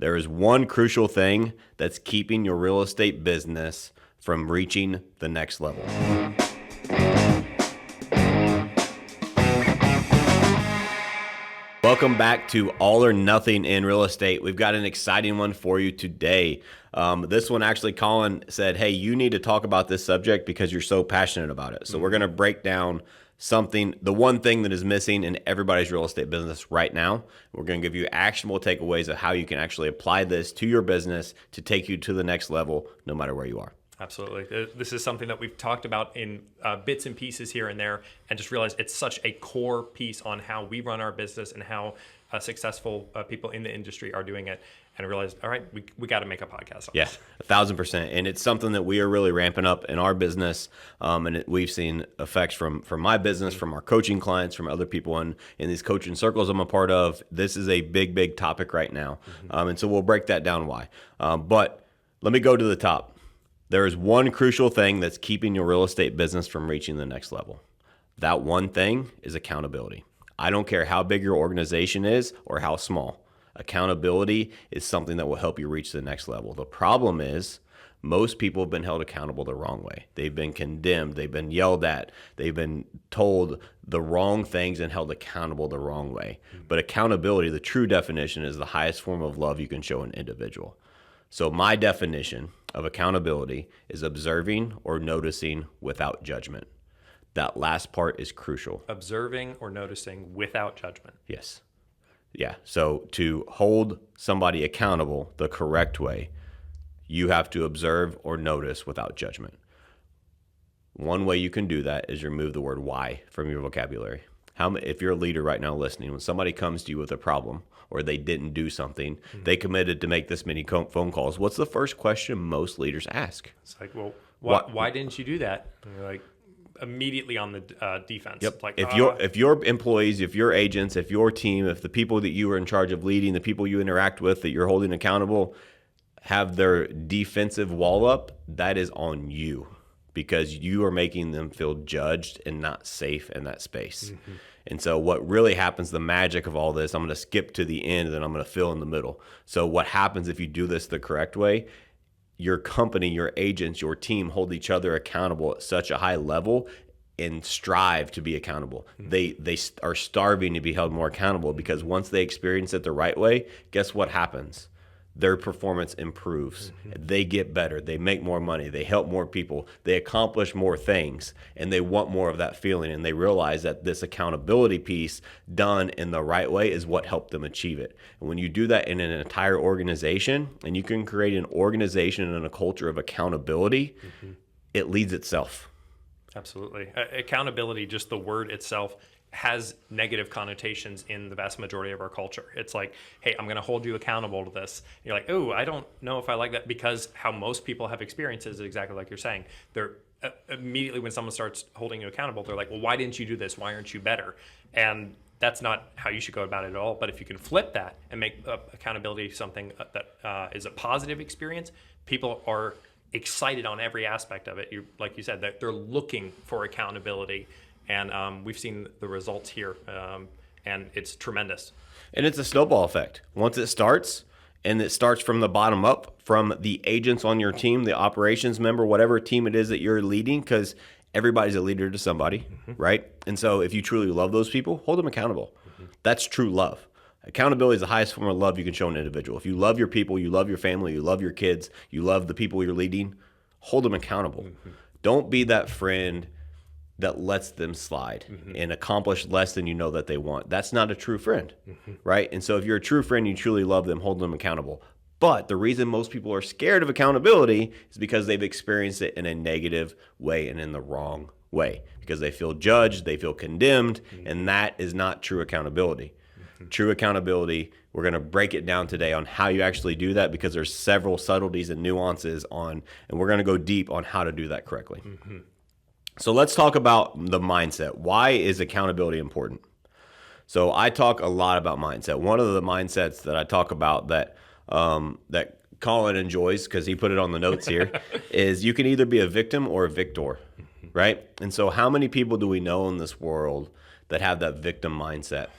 There is one crucial thing that's keeping your real estate business from reaching the next level. Welcome back to All or Nothing in Real Estate. We've got an exciting one for you today. This one actually, Colin said, hey, you need to talk about this subject because you're so passionate about it. So we're going to break down the one thing that is missing in everybody's real estate business right now. We're going to give you actionable takeaways of how you can actually apply this to your business to take you to the next level, no matter where you are. Absolutely. This is something that we've talked about in bits and pieces here and there, and just realized it's such a core piece on how we run our business and how successful people in the industry are doing it. And I realized, all right, we got to make a podcast on this. 1,000%. And it's something that we are really ramping up in our business. We've seen effects from my business, from our coaching clients, from other people in these coaching circles I'm a part of. This is a big, big topic right now. And so we'll break that down why. But let me go to the top. There is one crucial thing that's keeping your real estate business from reaching the next level. That one thing is accountability. I don't care how big your organization is or how small. Accountability is something that will help you reach the next level. The problem is most people have been held accountable the wrong way. They've been condemned. They've been yelled at. They've been told the wrong things and held accountable the wrong way. But accountability, the true definition, is the highest form of love you can show an individual. So my definition of accountability is observing or noticing without judgment. That last part is crucial. Observing or noticing without judgment. Yes. Yeah. So to hold somebody accountable the correct way, you have to observe or notice without judgment. One way you can do that is remove the word why from your vocabulary. If you're a leader right now listening, when somebody comes to you with a problem or they didn't do something, they committed to make this many phone calls, what's the first question most leaders ask? It's like, well, why didn't you do that? And you're like, immediately on the defense. Yep. Like, if your employees, if your agents, if your team, if the people that you are in charge of leading, the people you interact with that you're holding accountable have their defensive wall up, that is on you because you are making them feel judged and not safe in that space. And so what really happens, the magic of all this, I'm going to skip to the end and then I'm going to fill in the middle. So what happens if you do this the correct way? Your company, your agents, your team hold each other accountable at such a high level and strive to be accountable. They are starving to be held more accountable because once they experience it the right way, guess what happens? Their performance improves. They get better. They make more money. They help more people. They accomplish more things, and they want more of that feeling. And they realize that this accountability piece done in the right way is what helped them achieve it. And when you do that in an entire organization, and you can create an organization and a culture of accountability, it leads itself. Absolutely. Accountability, just the word itself, has negative connotations in the vast majority of our culture. It's like, hey, I'm going to hold you accountable to this. And you're like, oh, I don't know if I like that, because how most people have experiences is exactly like you're saying. They're immediately when someone starts holding you accountable, they're like, well, why didn't you do this? Why aren't you better? And that's not how you should go about it at all. But if you can flip that and make accountability something that is a positive experience, people are excited on every aspect of it. Like you said, that they're looking for accountability. And we've seen the results here, and it's tremendous. And it's a snowball effect. Once it starts, and it starts from the bottom up, from the agents on your team, the operations member, whatever team it is that you're leading, because everybody's a leader to somebody, right? And so if you truly love those people, hold them accountable. That's true love. Accountability is the highest form of love you can show an individual. If you love your people, you love your family, you love your kids, you love the people you're leading, hold them accountable. Don't be that friend that lets them slide and accomplish less than you know that they want. That's not a true friend, right? And so if you're a true friend, you truly love them, hold them accountable. But the reason most people are scared of accountability is because they've experienced it in a negative way and in the wrong way, because they feel judged, they feel condemned, and that is not true accountability. True accountability, we're going to break it down today on how you actually do that, because there's several subtleties and nuances and we're going to go deep on how to do that correctly. So let's talk about the mindset. Why is accountability important? So I talk a lot about mindset. One of the mindsets that I talk about that Colin enjoys, because he put it on the notes here, is you can either be a victim or a victor, right? And so how many people do we know in this world that have that victim mindset?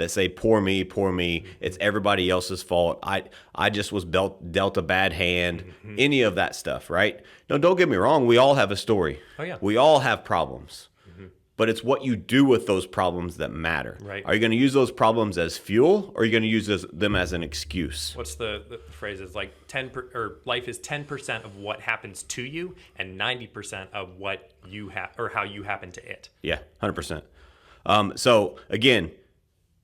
that say, poor me, it's everybody else's fault. I just was dealt a bad hand, any of that stuff, right? No, don't get me wrong. We all have a story. Oh, yeah. We all have problems. But it's what you do with those problems that matter. Right. Are you going to use those problems as fuel, or are you going to use them as an excuse? What's the phrase? Is like life is 10% of what happens to you, and 90% of what you have or how you happen to it. Yeah, 100%. So again,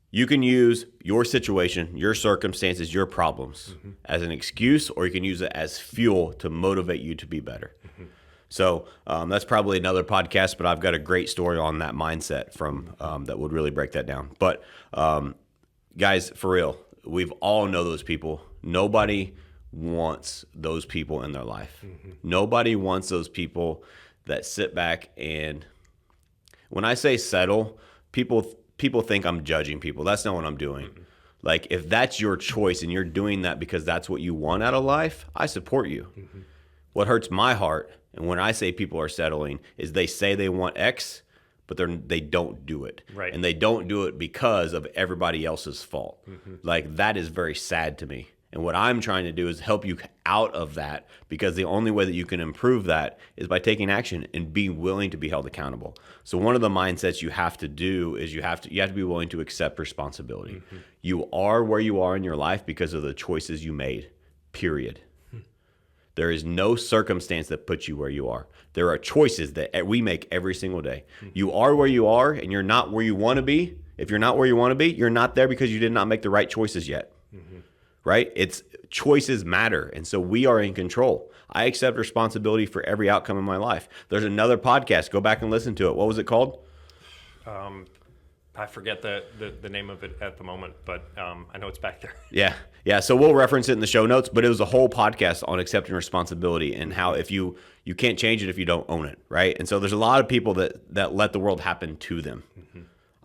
you can use your situation, your circumstances, your problems as an excuse, or you can use it as fuel to motivate you to be better. So that's probably another podcast, but I've got a great story on that mindset from that would really break that down. But guys, for real, we've all know those people. Nobody wants those people in their life. Nobody wants those people that sit back and, when I say settle, people think I'm judging people. That's not what I'm doing. Like, if that's your choice and you're doing that because that's what you want out of life, I support you. What hurts my heart, and when I say people are settling, is they say they want X, but they don't do it. Right. And they don't do it because of everybody else's fault. Like, that is very sad to me. And what I'm trying to do is help you out of that, because the only way that you can improve that is by taking action and being willing to be held accountable. So one of the mindsets you have to do is you have to be willing to accept responsibility. You are where you are in your life because of the choices you made, period. There is no circumstance that puts you where you are. There are choices that we make every single day. You are where you are, and you're not where you want to be. If you're not where you want to be, you're not there because you did not make the right choices yet. Right? It's choices matter. And so we are in control. I accept responsibility for every outcome in my life. There's another podcast. Go back and listen to it. What was it called? I forget the name of it at the moment, but I know it's back there. Yeah. So we'll reference it in the show notes, but it was a whole podcast on accepting responsibility and how if you can't change it if you don't own it, right? And so there's a lot of people that let the world happen to them.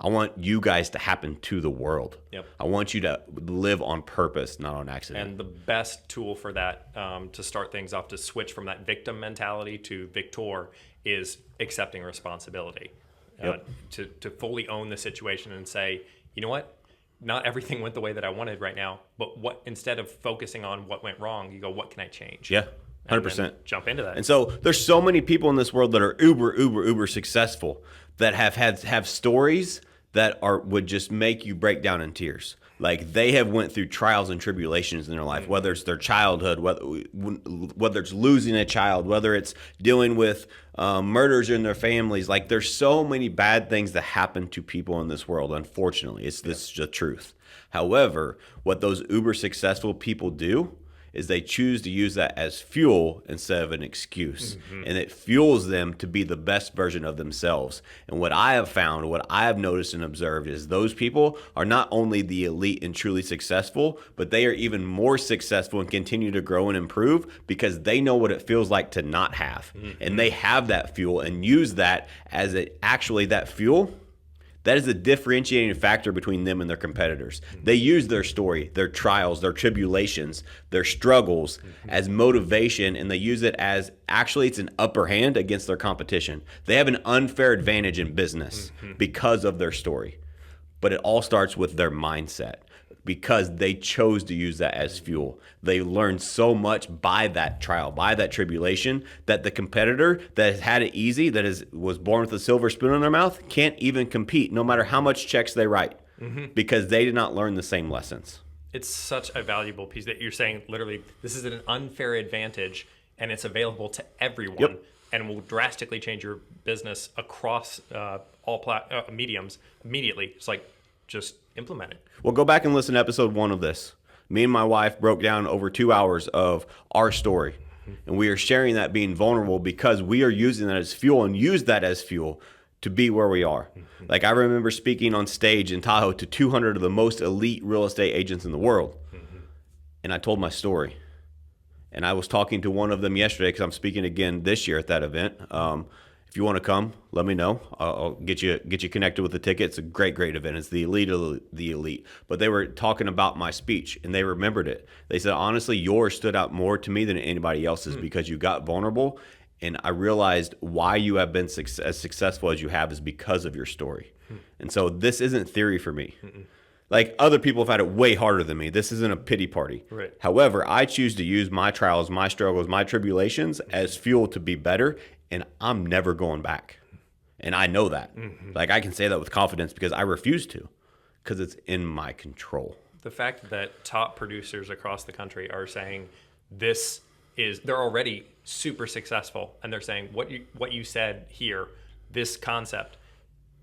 I want you guys to happen to the world. Yep. I want you to live on purpose, not on accident. And the best tool for that, to start things off, to switch from that victim mentality to victor, is accepting responsibility. To fully own the situation and say, you know what? Not everything went the way that I wanted right now, but instead of focusing on what went wrong, you go, what can I change? Yeah, 100%. Jump into that. And so there's so many people in this world that are uber successful that have stories that would just make you break down in tears. Like, they have went through trials and tribulations in their life, whether it's their childhood, whether it's losing a child, whether it's dealing with murders in their families. Like, there's so many bad things that happen to people in this world, unfortunately. This is the truth. However, what those uber successful people do is they choose to use that as fuel instead of an excuse. And it fuels them to be the best version of themselves. And what I have found, what I have noticed and observed, is those people are not only the elite and truly successful, but they are even more successful and continue to grow and improve because they know what it feels like to not have. And they have that fuel and use that as that fuel. That is a differentiating factor between them and their competitors. They use their story, their trials, their tribulations, their struggles as motivation, and they use it as actually it's an upper hand against their competition. They have an unfair advantage in business because of their story. But it all starts with their mindset, because they chose to use that as fuel. They learned so much by that trial, by that tribulation, that the competitor that has had it easy, was born with a silver spoon in their mouth, can't even compete, no matter how much checks they write, because they did not learn the same lessons. It's such a valuable piece that you're saying, literally, this is an unfair advantage, and it's available to everyone, and will drastically change your business across all mediums immediately. It's like, just implement it. Well, go back and listen to episode 1 of this. Me and my wife broke down over 2 hours of our story. And we are sharing that, being vulnerable, because we are using that as fuel and use that as fuel to be where we are. Like, I remember speaking on stage in Tahoe to 200 of the most elite real estate agents in the world. And I told my story. And I was talking to one of them yesterday, because I'm speaking again this year at that event. If you want to come, let me know. I'll get you connected with the ticket. It's a great event. It's the elite of the elite. But they were talking about my speech, and they remembered it. They said, honestly, yours stood out more to me than anybody else's because you got vulnerable, and I realized why you have been as successful as you have is because of your story. And so this isn't theory for me. Like other people have had it way harder than me. This isn't a pity party. Right. However, I choose to use my trials, my struggles, my tribulations as fuel to be better, and I'm never going back. And I know that. Like I can say that with confidence because I refuse to, because it's in my control. The fact that top producers across the country are saying they're already super successful, and they're saying what you said here, this concept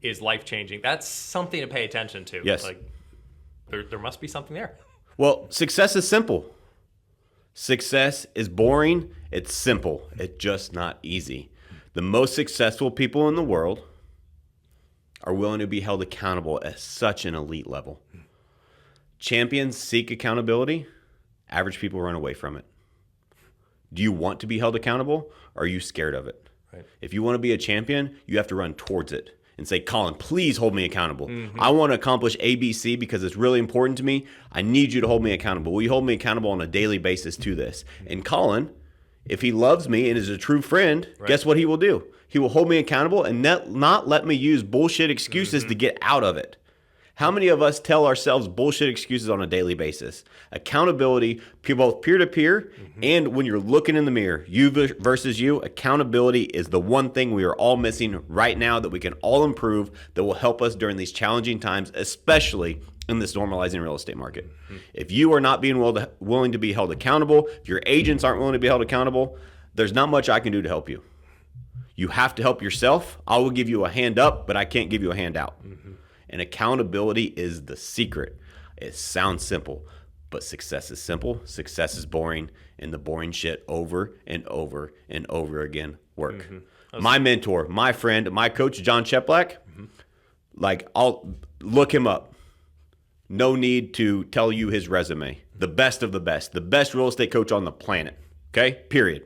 is life-changing. That's something to pay attention to. Yes. Like there must be something there. Well, success is simple. Success is boring. It's simple. It's just not easy. The most successful people in the world are willing to be held accountable at such an elite level. Champions seek accountability. Average people run away from it. Do you want to be held accountable, or are you scared of it? Right. If you want to be a champion, you have to run towards it and say, Colin, please hold me accountable. I want to accomplish ABC because it's really important to me. I need you to hold me accountable. Will you hold me accountable on a daily basis to this? And Colin, if he loves me and is a true friend, guess what he will do? He will hold me accountable and not let me use bullshit excuses to get out of it. How many of us tell ourselves bullshit excuses on a daily basis? Accountability, both peer-to-peer and when you're looking in the mirror, you versus you, accountability is the one thing we are all missing right now that we can all improve that will help us during these challenging times, especially in this normalizing real estate market. If you are not being willing to be held accountable, if your agents aren't willing to be held accountable, there's not much I can do to help you. You have to help yourself. I will give you a hand up, but I can't give you a hand out. And accountability is the secret. It sounds simple, but success is simple, success is boring, and the boring shit over and over and over again work. My mentor, my friend, my coach, John Cheplack, like I'll look him up. No need to tell you his resume. The best of the best real estate coach on the planet. Okay? Period.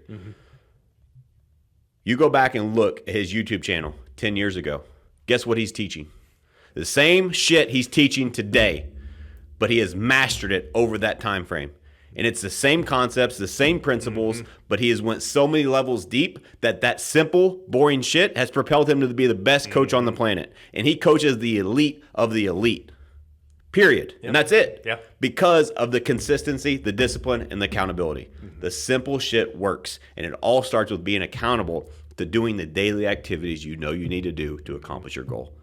You go back and look at his YouTube channel 10 years ago. Guess what he's teaching? The same shit he's teaching today, but he has mastered it over that time frame. And it's the same concepts, the same principles, but he has went so many levels deep that simple, boring shit has propelled him to be the best coach on the planet. And he coaches the elite of the elite. Period. And that's it. Because of the consistency, the discipline, and the accountability. The simple shit works. And it all starts with being accountable to doing the daily activities you know you need to do to accomplish your goal.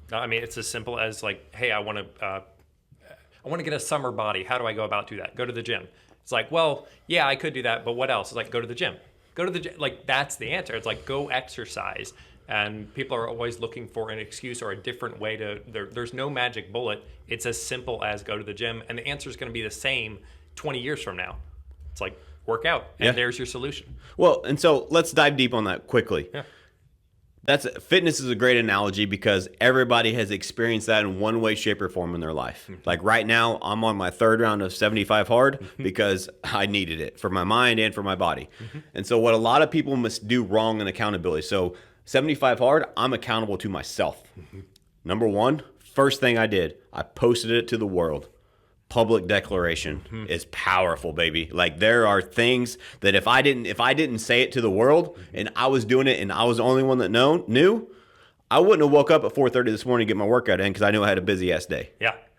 I mean, it's as simple as like, hey, I want to get a summer body. How do I go about do that? Go to the gym. It's like, well, yeah, I could do that, but what else? It's like, go to the gym. Go to the gym. Like, that's the answer. It's like, go exercise. And people are always looking for an excuse or a different way to, there's no magic bullet. It's as simple as go to the gym. And the answer is going to be the same 20 years from now. It's like, work out. And there's your solution. Well, and so let's dive deep on that quickly. Fitness is a great analogy because everybody has experienced that in one way, shape, or form in their life. Like right now, I'm on my third round of 75 hard because I needed it for my mind and for my body. And so what a lot of people must do wrong in accountability. So 75 hard, I'm accountable to myself. Number one, first thing I did, I posted it to the world. Public declaration is powerful, baby. Like there are things that if I didn't say it to the world and I was doing it and I was the only one that knew, I wouldn't have woke up at 4:30 this morning to get my workout in because I knew I had a busy ass day.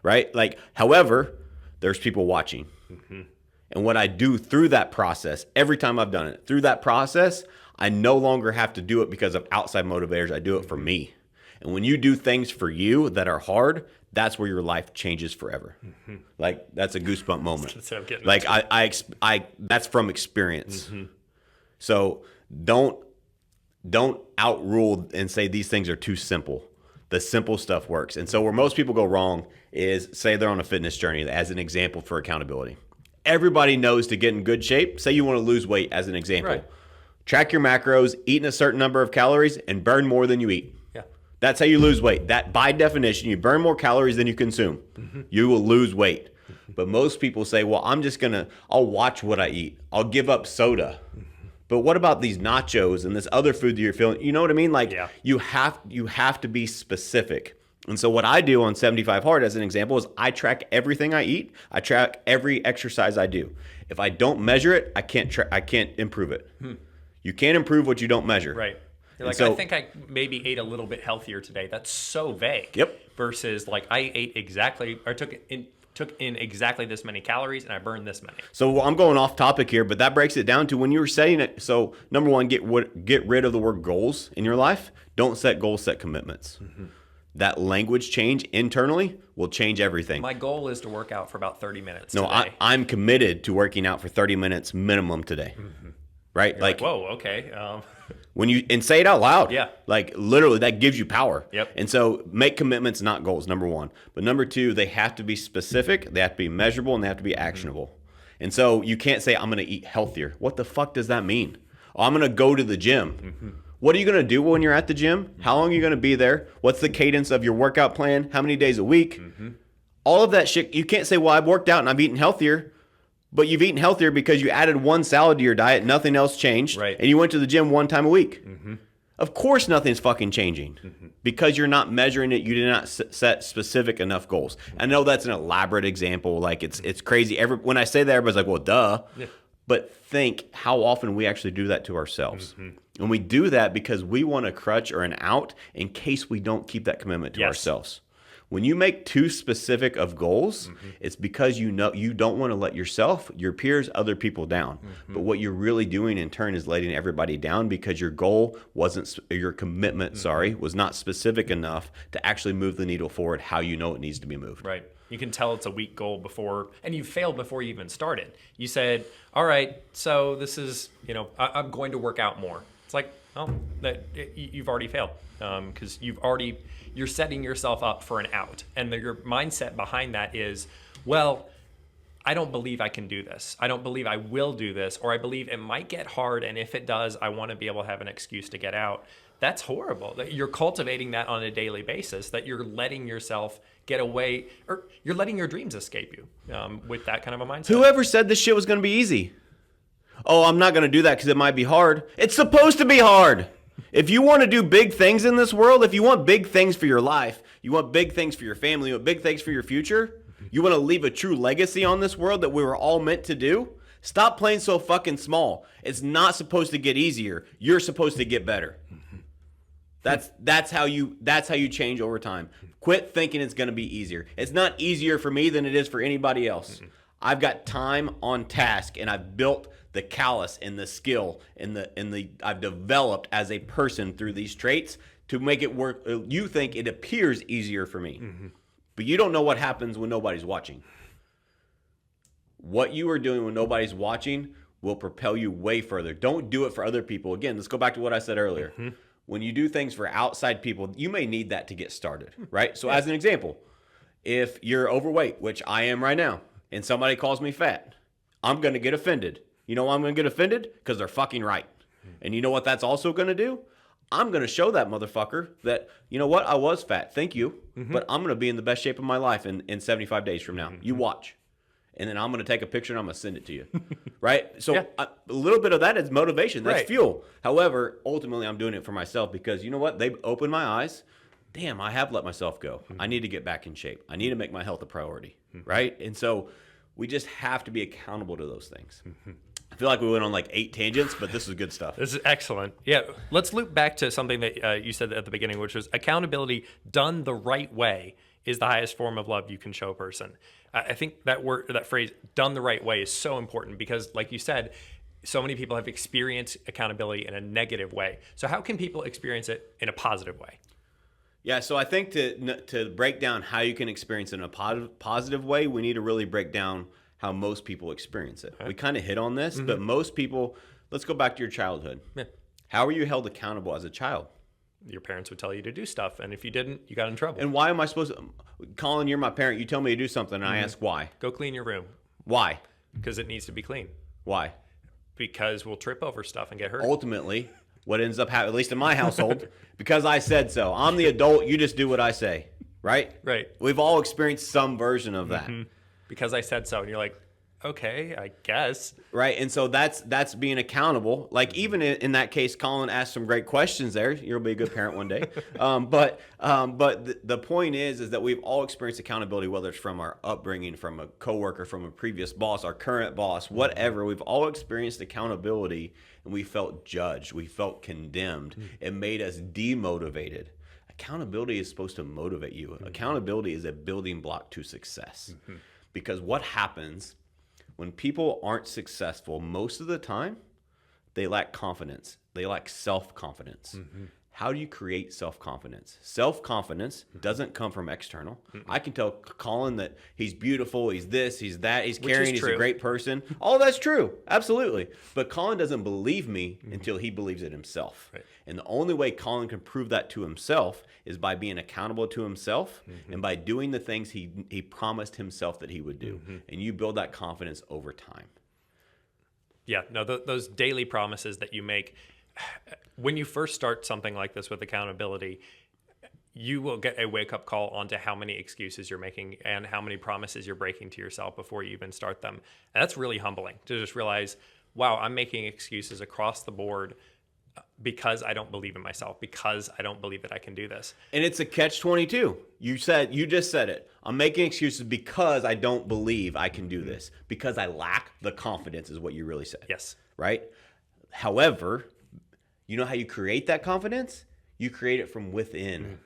Right? Like, however, there's people watching. And what I do through that process, every time I've done it, through that process, I no longer have to do it because of outside motivators. I do it for me. And when you do things for you that are hard, that's where your life changes forever. Like that's a goosebump moment. Like I that's from experience. So don't outrule and say these things are too simple. The simple stuff works. And so where most people go wrong is say they're on a fitness journey as an example for accountability. Everybody knows to get in good shape. Say you want to lose weight as an example. Track your macros, eat in a certain number of calories, and burn more than you eat. That's how you lose weight. That by definition, you burn more calories than you consume. You will lose weight. But most people say, well, I'll watch what I eat. I'll give up soda. But what about these nachos and this other food that you're feeling? You know what I mean? Like you have to be specific. And so what I do on 75 Hard as an example is I track everything I eat. I track every exercise I do. If I don't measure it, I can't improve it. You can't improve what you don't measure. You're like, so, I think I maybe ate a little bit healthier today. That's so vague. Yep. Versus like I ate exactly, or took in exactly this many calories and I burned this many. So I'm going off topic here, but that breaks it down to when you were setting it. So number one, get rid of the word goals in your life. Don't set goals, set commitments. That language change internally will change everything. My goal is to work out for about 30 minutes No, today. I'm committed to working out for 30 minutes minimum today. Right? You're like, whoa, okay. When you and say it out loud. Yeah. Like literally that gives you power. Yep. And so make commitments, not goals, number one. But number two, they have to be specific, they have to be measurable, and they have to be actionable. And so you can't say, I'm going to eat healthier. What the fuck does that mean? Oh, I'm going to go to the gym. What are you going to do when you're at the gym? How long are you going to be there? What's the cadence of your workout plan? How many days a week? All of that shit. You can't say, well, I've worked out and I've eaten healthier. But you've eaten healthier because you added one salad to your diet, nothing else changed, right. And you went to the gym one time a week. Of course nothing's fucking changing because you're not measuring it. You did not set specific enough goals. I know that's an elaborate example. Like it's crazy. When I say that, everybody's like, well, duh. Yeah. But think how often we actually do that to ourselves. And we do that because we want a crutch or an out in case we don't keep that commitment to ourselves. When you make too specific of goals, it's because you know you don't want to let yourself, your peers, other people down. But what you're really doing in turn is letting everybody down because your goal wasn't, your commitment, was not specific enough to actually move the needle forward how you know it needs to be moved. Right. You can tell it's a weak goal before, and you failed before you even started. You said, all right, so this is, I'm going to work out more. It's like, oh, you've already failed because you're setting yourself up for an out. And your mindset behind that is, well, I don't believe I can do this. I don't believe I will do this, or I believe it might get hard. And if it does, I want to be able to have an excuse to get out. That's horrible. That you're cultivating that on a daily basis, that you're letting yourself get away, or you're letting your dreams escape you with that kind of a mindset. Whoever said this shit was going to be easy? Oh, I'm not going to do that because it might be hard. It's supposed to be hard. If you want to do big things in this world, if you want big things for your life, you want big things for your family, you want big things for your future, you want to leave a true legacy on this world that we were all meant to do, stop playing so fucking small. It's not supposed to get easier. You're supposed to get better. That's how you change over time. Quit thinking it's going to be easier. It's not easier for me than it is for anybody else. I've got time on task, and I've built the callus and the skill and I've developed as a person through these traits to make it work. You think it appears easier for me, but you don't know what happens when nobody's watching. What you are doing when nobody's watching will propel you way further. Don't do it for other people. Again, let's go back to what I said earlier. When you do things for outside people, you may need that to get started, right? So as an example, if you're overweight, which I am right now, and somebody calls me fat, I'm going to get offended. You know why I'm going to get offended? Because they're fucking right. And you know what that's also going to do? I'm going to show that motherfucker that, you know what, I was fat. Thank you. But I'm going to be in the best shape of my life in 75 days from now. You watch. And then I'm going to take a picture and I'm going to send it to you. Right? So a little bit of that is motivation. That's fuel. However, ultimately, I'm doing it for myself because, you know what? They've opened my eyes. Damn, I have let myself go. I need to get back in shape. I need to make my health a priority. Right? And so we just have to be accountable to those things. I feel like we went on like 8 tangents, but this is good stuff. This is excellent. Yeah, let's loop back to something that you said at the beginning, which was accountability done the right way is the highest form of love you can show a person. I think that phrase, done the right way, is so important because, like you said, so many people have experienced accountability in a negative way. So how can people experience it in a positive way? Yeah, so I think to break down how you can experience it in a positive way, we need to really break down how most people experience it. We kind of hit on this, but most people, let's go back to your childhood. Yeah. How were you held accountable as a child? Your parents would tell you to do stuff, and if you didn't, you got in trouble. And why am I supposed to, Colin, you're my parent, you tell me to do something, and I ask why. Go clean your room. Why? Because it needs to be clean. Why? Because we'll trip over stuff and get hurt. Ultimately, what ends up happening, at least in my household, because I said so. I'm the adult, you just do what I say, right? Right. We've all experienced some version of that. Because I said so, and you're like, okay, I guess. Right. And so that's being accountable. Like even in that case, Colin asked some great questions there. You'll be a good parent one day. But the point is that we've all experienced accountability, whether it's from our upbringing, from a coworker, from a previous boss, our current boss, whatever. We've all experienced accountability, and we felt judged. We felt condemned. It made us demotivated. Accountability is supposed to motivate you. Accountability is a building block to success. Because what happens when people aren't successful, most of the time, they lack confidence. They lack self-confidence. How do you create self-confidence? Self-confidence doesn't come from external. I can tell Colin that he's beautiful, he's this, he's that, he's caring, he's a great person. All that's true, absolutely. But Colin doesn't believe me until he believes it himself. Right. And the only way Colin can prove that to himself is by being accountable to himself and by doing the things he promised himself that he would do. And you build that confidence over time. Yeah, no, those daily promises that you make, when you first start something like this with accountability, you will get a wake-up call onto how many excuses you're making and how many promises you're breaking to yourself before you even start them. And that's really humbling to just realize, wow, I'm making excuses across the board because I don't believe in myself, because I don't believe that I can do this. And it's a catch-22. You just said it. I'm making excuses because I don't believe I can do this, because I lack the confidence is what you really said. Yes. Right? However, you know how you create that confidence? You create it from within.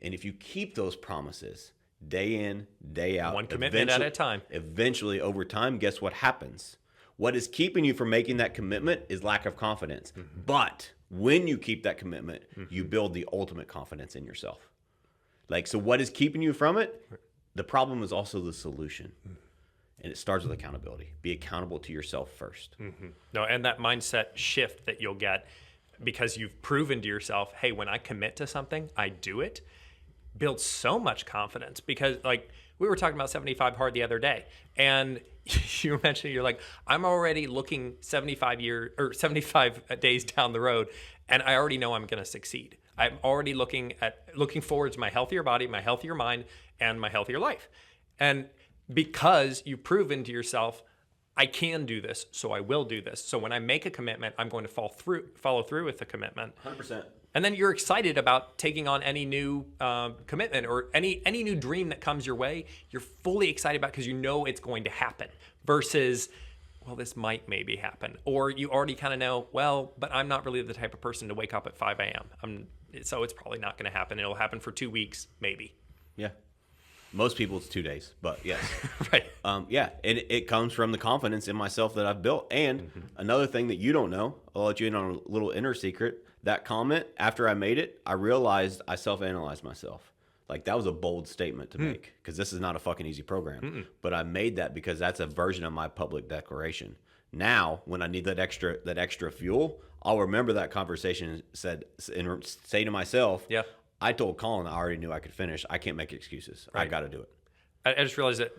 And if you keep those promises day in, day out, one commitment at a time, eventually over time, guess what happens? What is keeping you from making that commitment is lack of confidence. But when you keep that commitment, you build the ultimate confidence in yourself. Like, so what is keeping you from it? The problem is also the solution. And it starts with accountability. Be accountable to yourself first. No, and that mindset shift that you'll get because you've proven to yourself, hey, when I commit to something, I do it, builds so much confidence. Because like we were talking about 75 hard the other day, and you mentioned, you're like, I'm already looking 75 days down the road, and I already know I'm going to succeed. I'm already looking forward to my healthier body, my healthier mind, and my healthier life. And because you've proven to yourself, I can do this, so I will do this. So when I make a commitment, I'm going to follow through with the commitment. 100%. And then you're excited about taking on any new commitment or any new dream that comes your way. You're fully excited about it because you know it's going to happen versus, well, this might maybe happen. Or you already kind of know, well, but I'm not really the type of person to wake up at 5 a.m. So it's probably not going to happen. It'll happen for 2 weeks, maybe. Yeah. Most people it's 2 days, but yes. Right. Yeah, and it comes from the confidence in myself that I've built. And another thing that you don't know, I'll let you in on a little inner secret. That comment, after I made it, I realized I self-analyzed myself. Like, that was a bold statement to make, because this is not a fucking easy program. But I made that because that's a version of my public declaration. Now, when I need that extra fuel, I'll remember that conversation and say to myself, yeah, I told Colin I already knew I could finish. I can't make excuses. Right. I got to do it. I just realized that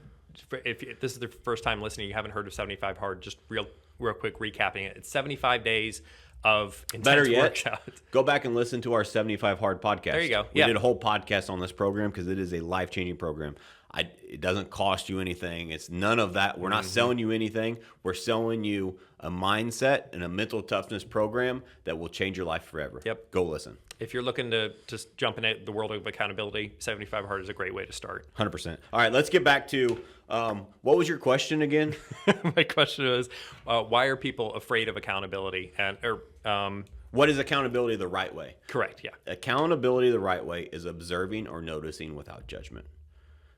if this is the first time listening, you haven't heard of 75 Hard, just real quick recapping it. It's 75 days of intense workouts. Go back and listen to our 75 Hard podcast. There you go. We did a whole podcast on this program because it is a life-changing program. It doesn't cost you anything. It's none of that. We're not selling you anything. We're selling you a mindset and a mental toughness program that will change your life forever. Yep. Go listen. If you're looking to just jump into the world of accountability, 75 Hard is a great way to start. 100%. All right, let's get back to what was your question again? My question was, why are people afraid of accountability? What is accountability the right way? Correct, yeah. Accountability the right way is observing or noticing without judgment.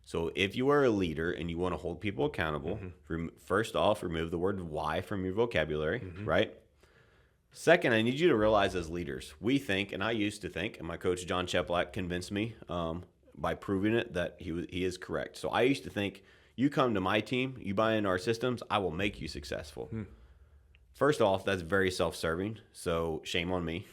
So if you are a leader and you want to hold people accountable, first off, remove the word why from your vocabulary, right? Second, I need you to realize as leaders, we think, and I used to think, and my coach John Cheplack convinced me by proving it that he is correct. So I used to think, you come to my team, you buy into our systems, I will make you successful. First off, that's very self-serving, so shame on me.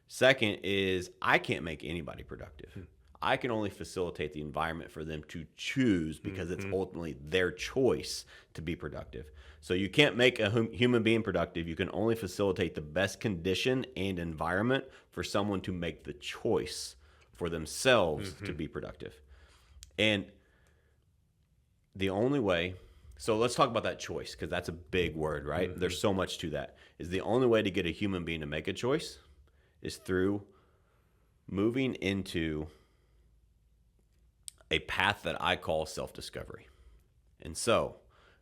Second is I can't make anybody productive. I can only facilitate the environment for them to choose because it's ultimately their choice to be productive. So you can't make a human being productive. You can only facilitate the best condition and environment for someone to make the choice for themselves to be productive. And the only way So let's talk about that choice, because that's a big word, right? Mm-hmm. There's so much to that. Is the only way to get a human being to make a choice is through moving into a path that I call self-discovery. And so,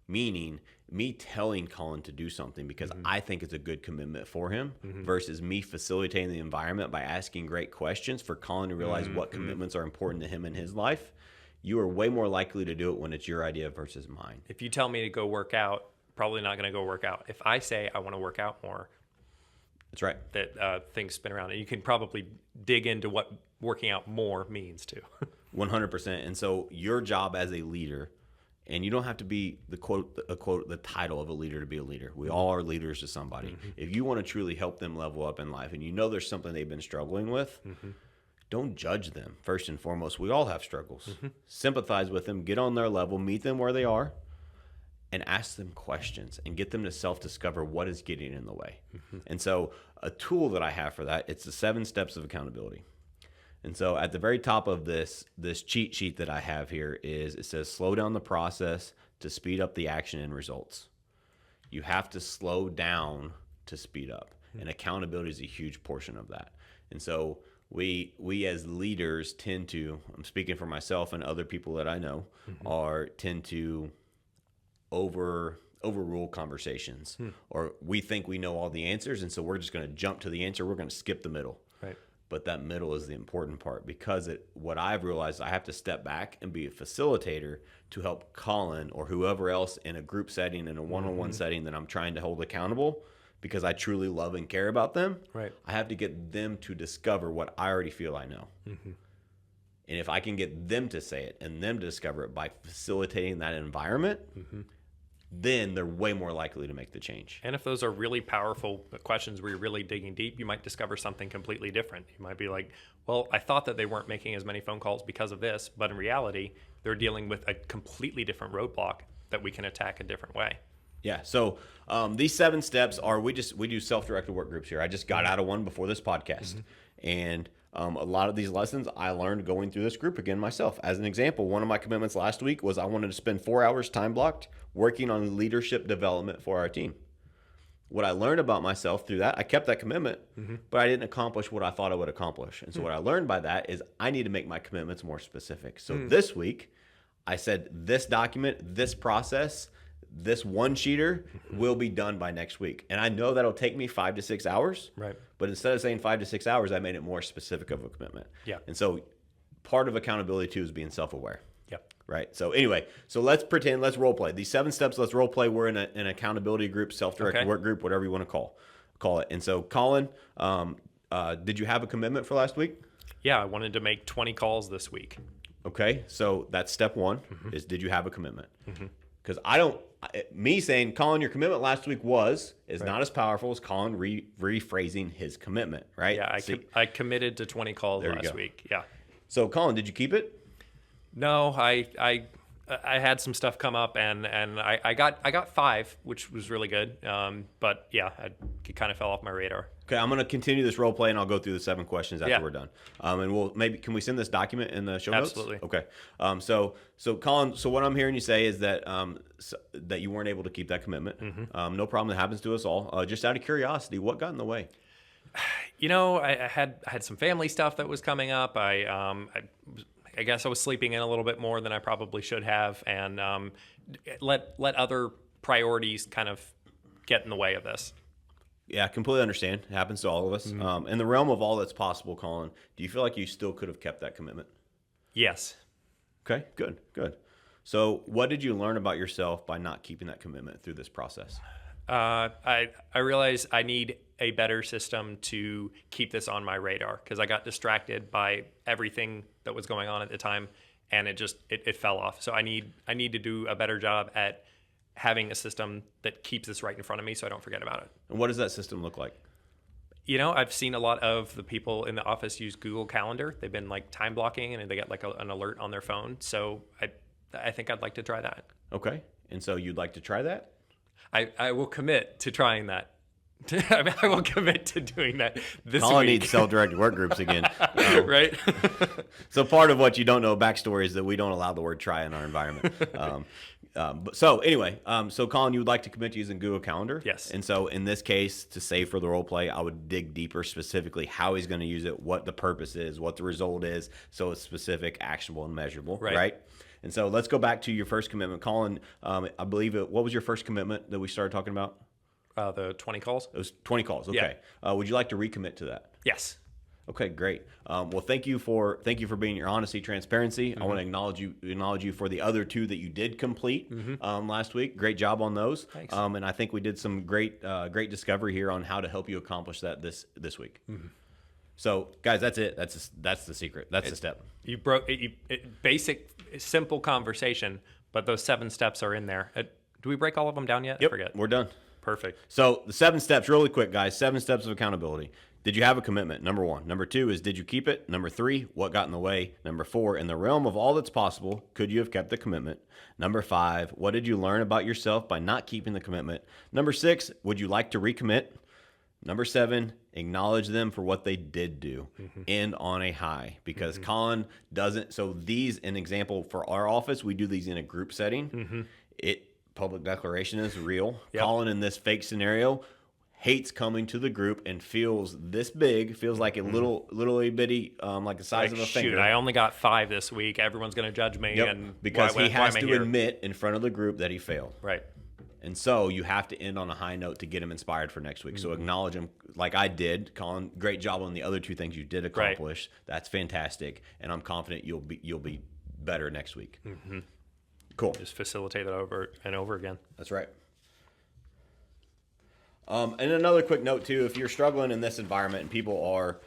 meaning me telling Colin to do something because I think it's a good commitment for him versus me facilitating the environment by asking great questions for Colin to realize what commitments are important to him in his life. You are way more likely to do it when it's your idea versus mine. If you tell me to go work out, probably not going to go work out. If I say I want to work out more, that's right. That things spin around, and you can probably dig into what working out more means too. 100%. And so your job as a leader, and you don't have to be the title of a leader to be a leader. We all are leaders to somebody. If you want to truly help them level up in life, and you know there's something they've been struggling with, don't judge them. First and foremost, we all have struggles. Sympathize with them, get on their level, meet them where they are, and ask them questions and get them to self-discover what is getting in the way. And so a tool that I have for that, it's the 7 steps of accountability. And so at the very top of this cheat sheet that I have here is, it says slow down the process to speed up the action and results. You have to slow down to speed up. And accountability is a huge portion of that. And so we as leaders tend to, I'm speaking for myself and other people that I know, tend to overrule conversations. Or we think we know all the answers, and so we're just going to jump to the answer. We're going to skip the middle. Right. But that middle is the important part, because what I've realized, I have to step back and be a facilitator to help Colin or whoever else in a group setting, in a one-on-one setting that I'm trying to hold accountable, because I truly love and care about them. Right. I have to get them to discover what I already feel I know. And if I can get them to say it and them to discover it by facilitating that environment, then they're way more likely to make the change. And if those are really powerful questions where you're really digging deep, you might discover something completely different. You might be like, well, I thought that they weren't making as many phone calls because of this, but in reality, they're dealing with a completely different roadblock that we can attack a different way. Yeah. So these 7 steps are, we do self-directed work groups here. I just got out of one before this podcast. And a lot of these lessons I learned going through this group again myself. As an example, one of my commitments last week was I wanted to spend 4 hours time blocked working on leadership development for our team. What I learned about myself through that, I kept that commitment, but I didn't accomplish what I thought I would accomplish. And so what I learned by that is I need to make my commitments more specific. So this week, I said this document, this process, this one-sheeter will be done by next week. And I know that'll take me 5 to 6 hours. Right. But instead of saying 5 to 6 hours, I made it more specific of a commitment. Yeah. And so part of accountability, too, is being self-aware. Yep. Right. So anyway, let's role play. These 7 steps, let's role play. We're in an accountability group, self-directed work group, whatever you want to call it. And so, Colin, did you have a commitment for last week? Yeah, I wanted to make 20 calls this week. Okay. So that's step 1 is, did you have a commitment? Because me saying, Colin, your commitment last week is not as powerful as Colin rephrasing his commitment, right? Yeah, I committed to 20 calls last week. Yeah. So, Colin, did you keep it? No, I had some stuff come up, and I got 5, which was really good. But yeah, it kind of fell off my radar. Okay, I'm going to continue this role play, and I'll go through the 7 questions after we're done. And can we send this document in the show notes? Absolutely. Okay. So Colin, what I'm hearing you say is that that you weren't able to keep that commitment. No problem. That happens to us all. Just out of curiosity, what got in the way? You know, I had some family stuff that was coming up. I guess I was sleeping in a little bit more than I probably should have, and let other priorities kind of get in the way of this. Yeah, I completely understand. It happens to all of us. In the realm of all that's possible, Colin, do you feel like you still could have kept that commitment? Yes. Okay, good. So what did you learn about yourself by not keeping that commitment through this process? I realized I need a better system to keep this on my radar, because I got distracted by everything that was going on at the time, and it fell off. So I need to do a better job at having a system that keeps this right in front of me so I don't forget about it. And what does that system look like? You know, I've seen a lot of the people in the office use Google Calendar. They've been like time blocking, and they get like an alert on their phone. So I think I'd like to try that. Okay. And so you'd like to try that? I will commit to trying that. I will commit to doing that this Colin week. needs self-directed work groups again. Right? So part of what you don't know, backstory, is that we don't allow the word try in our environment. So anyway, so Colin, you would like to commit to using Google Calendar? Yes. And so in this case, to save for the role play, I would dig deeper, specifically how he's going to use it, what the purpose is, what the result is, so it's specific, actionable, and measurable, right? And so let's go back to your first commitment, Colin. I believe what was your first commitment that we started talking about? The 20 calls. It was 20 calls. Okay. Yeah. Would you like to recommit to that? Yes. Okay, great. Well, thank you for being your honesty, transparency. I want to acknowledge you for the other 2 that you did complete last week. Great job on those. Thanks. And I think we did some great discovery here on how to help you accomplish that this week. So, guys, that's it. That's the secret. That's the step. You broke basic, simple conversation, but those 7 steps are in there. Do we break all of them down yet? Yep, I forget. we're done. Perfect. So the 7 steps, really quick, guys. 7 steps of accountability. Did you have a commitment? Number 1. Number 2 is, did you keep it? Number 3, what got in the way? Number 4, in the realm of all that's possible, could you have kept the commitment? Number 5, what did you learn about yourself by not keeping the commitment? Number 6, would you like to recommit? Number 7, acknowledge them for what they did do. End on a high, because Colin doesn't. So these, an example for our office, we do these in a group setting. Public declaration is real. Yep. Colin, in this fake scenario, hates coming to the group and feels this big, feels like a little bitty, like the size of a finger. Shoot, I only got 5 this week. Everyone's going to judge me. Yep. And because he has to here? admit in front of the group that he failed. Right. And so you have to end on a high note to get him inspired for next week. So acknowledge him like I did. Colin, great job on the other 2 things you did accomplish. Right. That's fantastic. And I'm confident you'll be better next week. Cool. Just facilitate it over and over again. That's right. And another quick note too, if you're struggling in this environment and people are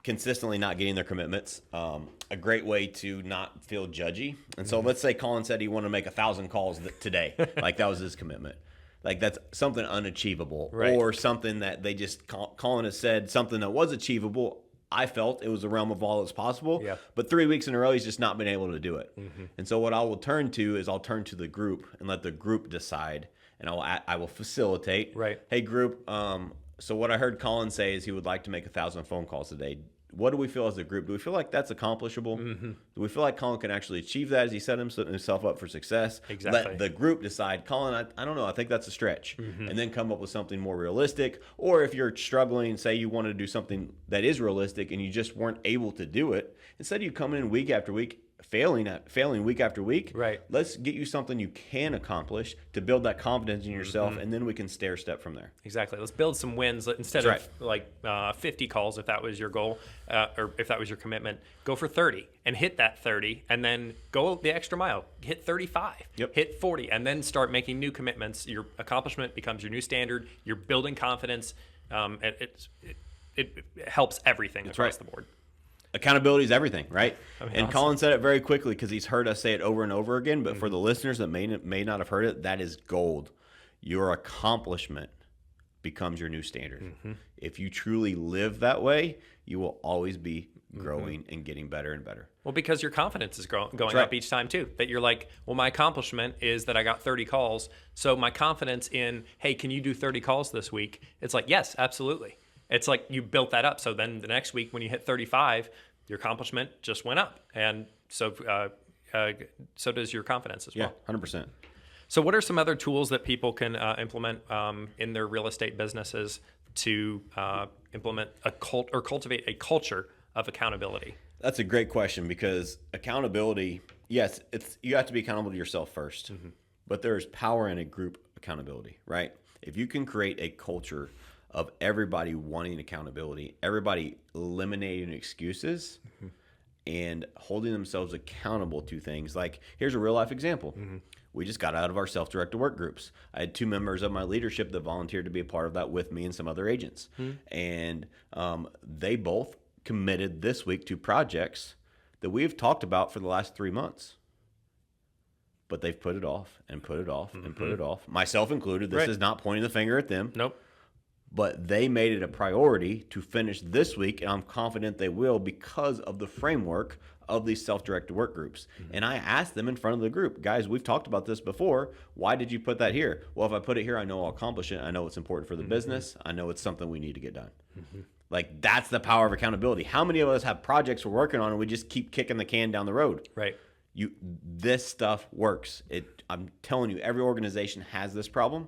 consistently not getting their commitments, a great way to not feel judgy. And so let's say Colin said he wanted to make 1,000 calls today. Like that was his commitment. Like that's something unachievable, right. Or something that they just, Colin has said something that was achievable. I felt it was the realm of all that's possible, but 3 weeks in a row, he's just not been able to do it. And so what I will turn to is I'll turn to the group and let the group decide, and I will facilitate. Right. Hey, group. So what I heard Colin say is he would like to make 1,000 phone calls a day. What do we feel as a group? Do we feel like that's accomplishable? Do we feel like Colin can actually achieve that as he set himself up for success? Exactly. Let the group decide, Colin, I don't know. I think that's a stretch. And then come up with something more realistic. Or if you're struggling, say you want to do something that is realistic and you just weren't able to do it, instead of you coming in week after week, failing week after week, right? Let's get you something you can accomplish to build that confidence in yourself, and then we can stair step from there. Exactly. Let's build some wins instead of like 50 calls if that was your goal, or if that was your commitment. Go for 30 and hit that 30, and then go the extra mile. Hit 35. Hit 40, and then start making new commitments. Your accomplishment becomes your new standard. You're building confidence. It helps everything across the board. Accountability is everything, right? I mean, and awesome. Colin said it very quickly because he's heard us say it over and over again. But for the listeners that may not have heard it, that is gold. Your accomplishment becomes your new standard. If you truly live that way, you will always be growing and getting better and better. Well, because your confidence is going right. up each time too. That you're like, well, my accomplishment is that I got 30 calls. So my confidence in, hey, can you do 30 calls this week? It's like, yes, absolutely. It's like you built that up. So then the next week when you hit 35, your accomplishment just went up. And so so does your confidence as well. Yeah, 100%. So what are some other tools that people can implement in their real estate businesses to implement or cultivate a culture of accountability? That's a great question, because accountability, yes, you have to be accountable to yourself first, but there's power in a group accountability, right? If you can create a culture of everybody wanting accountability, everybody eliminating excuses and holding themselves accountable to things. Like, here's a real life example. We just got out of our self-directed work groups. I had 2 members of my leadership that volunteered to be a part of that with me and some other agents. And they both committed this week to projects that we've talked about for the last 3 months. But they've put it off and put it off and put it off, myself included. This is not pointing the finger at them. Nope. But they made it a priority to finish this week, and I'm confident they will because of the framework of these self-directed work groups. And I asked them in front of the group, guys, we've talked about this before. Why did you put that here? Well, if I put it here, I know I'll accomplish it. I know it's important for the business. I know it's something we need to get done. Like, that's the power of accountability. How many of us have projects we're working on and we just keep kicking the can down the road? Right. This stuff works. I'm telling you, every organization has this problem.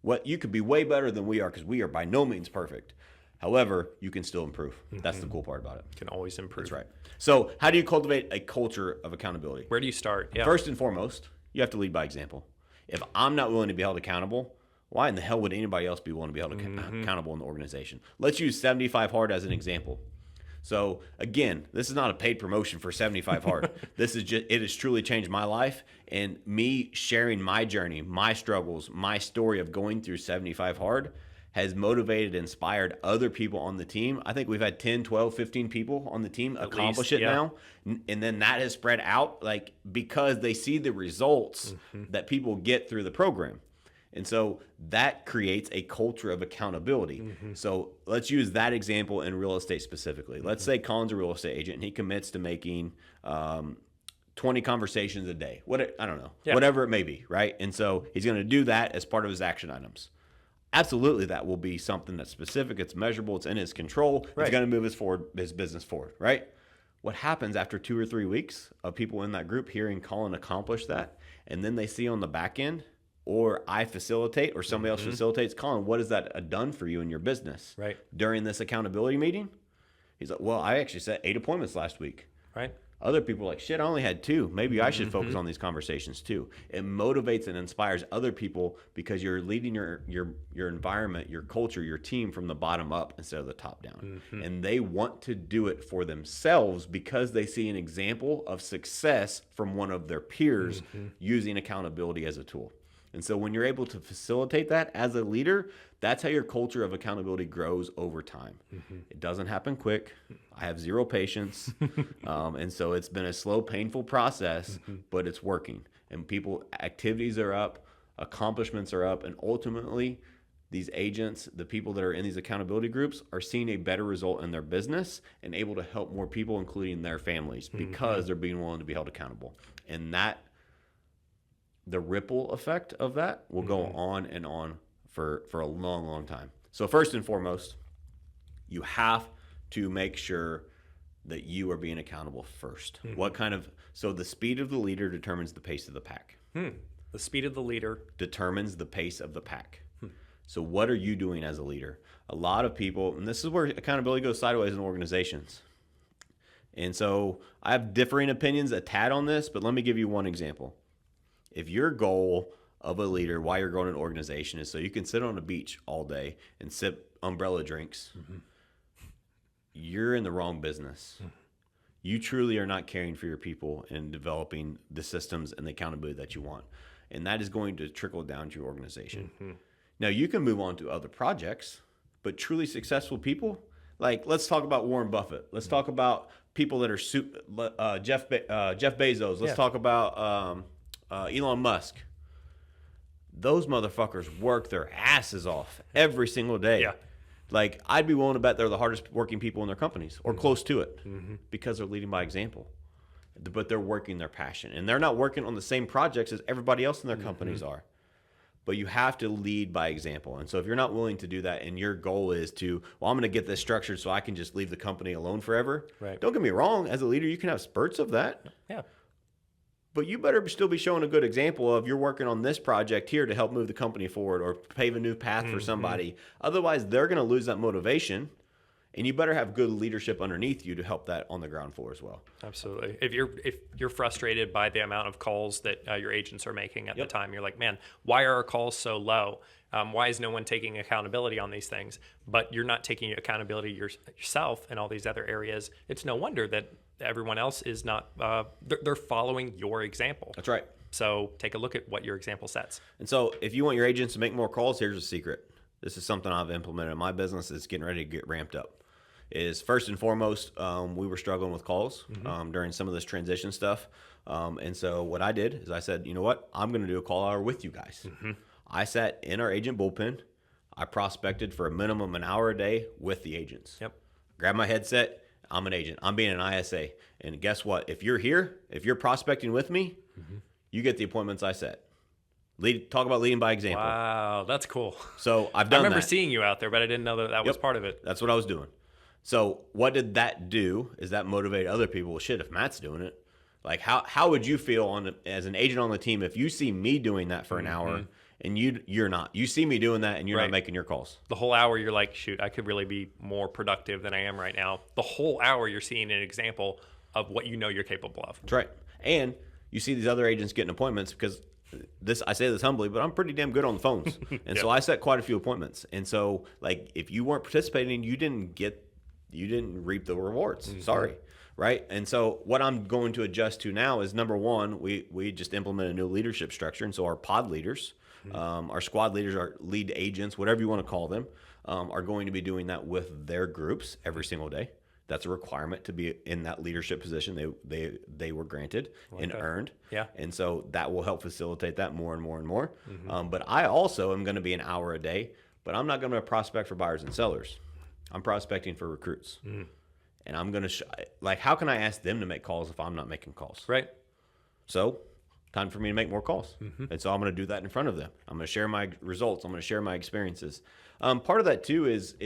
What you could be way better than we are because we are by no means perfect. However, you can still improve. That's the cool part about it. Can always improve. That's right. So how do you cultivate a culture of accountability? Where do you start? Yeah. First and foremost, you have to lead by example. If I'm not willing to be held accountable, why in the hell would anybody else be willing to be held accountable in the organization? Let's use 75 Hard as an example. So again, this is not a paid promotion for 75 Hard. It has truly changed my life, and me sharing my journey, my struggles, my story of going through 75 Hard has motivated, inspired other people on the team. I think we've had 10, 12, 15 people on the team accomplish it now. And then that has spread out because they see the results that people get through the program. And so that creates a culture of accountability. So let's use that example in real estate specifically. Let's say Colin's a real estate agent and he commits to making 20 conversations a day. Whatever it may be, right? And so he's going to do that as part of his action items. Absolutely, that will be something that's specific, it's measurable, it's in his control. Right. It's going to move his business forward, right? What happens after 2 or 3 weeks of people in that group hearing Colin accomplish that, and then they see on the back end, or I facilitate, or somebody else facilitates, Colin, what has that done for you in your business? Right. During this accountability meeting? He's like, well, I actually set 8 appointments last week. Right. Other people are like, shit, I only had 2. Maybe I should focus on these conversations too. It motivates and inspires other people because you're leading your environment, your culture, your team from the bottom up instead of the top down. And they want to do it for themselves because they see an example of success from one of their peers using accountability as a tool. And so when you're able to facilitate that as a leader, that's how your culture of accountability grows over time. It doesn't happen quick. I have 0 patience. And so it's been a slow, painful process, but it's working. And activities are up, accomplishments are up, and ultimately these agents, the people that are in these accountability groups, are seeing a better result in their business and able to help more people, including their families, because they're being willing to be held accountable. And the ripple effect of that will go on and on for a long, long time. So first and foremost, you have to make sure that you are being accountable first. So the speed of the leader determines the pace of the pack. The speed of the leader determines the pace of the pack. So what are you doing as a leader? A lot of people, and this is where accountability goes sideways in organizations. And so I have differing opinions a tad on this, but let me give you one example. If your goal of a leader while you're growing an organization is so you can sit on a beach all day and sip umbrella drinks, you're in the wrong business. You truly are not caring for your people and developing the systems and the accountability that you want. And that is going to trickle down to your organization. Now, you can move on to other projects, but truly successful people, let's talk about Warren Buffett. Let's talk about people that are Jeff Bezos. Let's talk about Elon Musk. Those motherfuckers work their asses off every single day. Yeah. I'd be willing to bet they're the hardest working people in their companies or close to it because they're leading by example. But they're working their passion. And they're not working on the same projects as everybody else in their companies are. But you have to lead by example. And so if you're not willing to do that and your goal is I'm going to get this structured so I can just leave the company alone forever. Right. Don't get me wrong. As a leader, you can have spurts of that. Yeah. But you better still be showing a good example of you're working on this project here to help move the company forward or pave a new path for somebody. Otherwise, they're going to lose that motivation. And you better have good leadership underneath you to help that on the ground floor as well. Absolutely. If you're frustrated by the amount of calls that your agents are making at the time, you're like, man, why are our calls so low? Why is no one taking accountability on these things? But you're not taking accountability yourself in all these other areas. It's no wonder that everyone else is not, they're following your example. That's right. So take a look at what your example sets. And so if you want your agents to make more calls, here's a secret. This is something I've implemented in my business. It's getting ready to get ramped up. Is first and foremost, we were struggling with calls during some of this transition stuff. And so what I did is I said, you know what? I'm going to do a call hour with you guys. I sat in our agent bullpen. I prospected for a minimum an hour a day with the agents. Grab my headset. I'm an agent. I'm being an ISA. And guess what? If you're here, if you're prospecting with me, you get the appointments I set. Talk about leading by example. Wow, that's cool. So I've done that. I remember seeing you out there, but I didn't know that was part of it. That's what I was doing. So what did that do is that motivate other people. Well, shit, if Matt's doing it, Like how would you feel as an agent on the team if you see me doing that for an hour and you're not? You see me doing that and you're not making your calls. The whole hour you're like, shoot, I could really be more productive than I am right now. The whole hour you're seeing an example of what you know you're capable of. That's right. And you see these other agents getting appointments because I say this humbly, but I'm pretty damn good on the phones. And so I set quite a few appointments. And so like if you weren't participating, you didn't reap the rewards. Sorry. Right. And so what I'm going to adjust to now is, number one, we just implement a new leadership structure. And so our pod leaders, our squad leaders, our lead agents, whatever you want to call them, are going to be doing that with their groups every single day. That's a requirement to be in that leadership position. They were granted and earned. Yeah. And so that will help facilitate that more and more and more. But I also am going to be an hour a day, but I'm not going to prospect for buyers and sellers. I'm prospecting for recruits. And I'm going to how can I ask them to make calls if I'm not making calls? Right. So time for me to make more calls. And so I'm going to do that in front of them. I'm going to share my results. I'm going to share my experiences. Part of that too is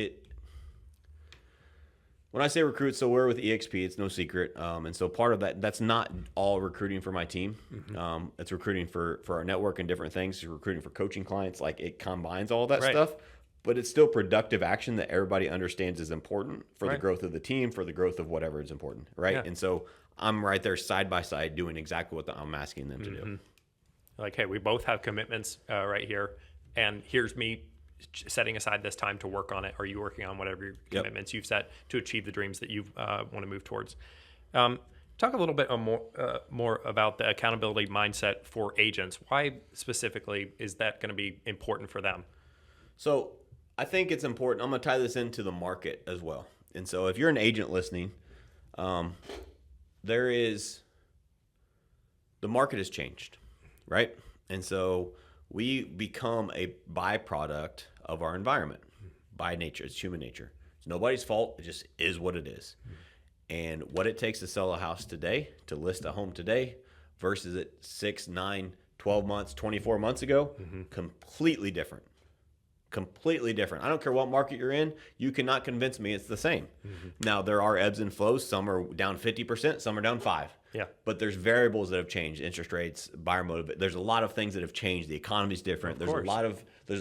when I say recruit, so we're with EXP, it's no secret. And so part of that's not all recruiting for my team. It's recruiting for our network and different things. It's recruiting for coaching clients. Like it combines all that stuff, but it's still productive action that everybody understands is important for the growth of the team, for the growth of whatever is important. Right. Yeah. And so I'm right there side by side doing exactly what I'm asking them to do. Like, hey, we both have commitments right here. And here's me setting aside this time to work on it. Are you working on whatever your commitments you've set to achieve the dreams that you want to move towards? Talk a little bit more about the accountability mindset for agents. Why specifically is that going to be important for them? So I think it's important. I'm going to tie this into the market as well. And so if you're an agent listening, the market has changed, right? And so we become a byproduct of our environment by nature. It's human nature. It's nobody's fault. It just is what it is. And what it takes to sell a house today, to list a home today, versus it 6, 9, 12 months, 24 months ago, completely different. Completely different. I don't care what market you're in. You cannot convince me it's the same. Now, there are ebbs and flows. Some are down 50%, some are down 5%. Yeah. But there's variables that have changed. Interest rates, buyer motive. There's a lot of things that have changed. The economy's different. There's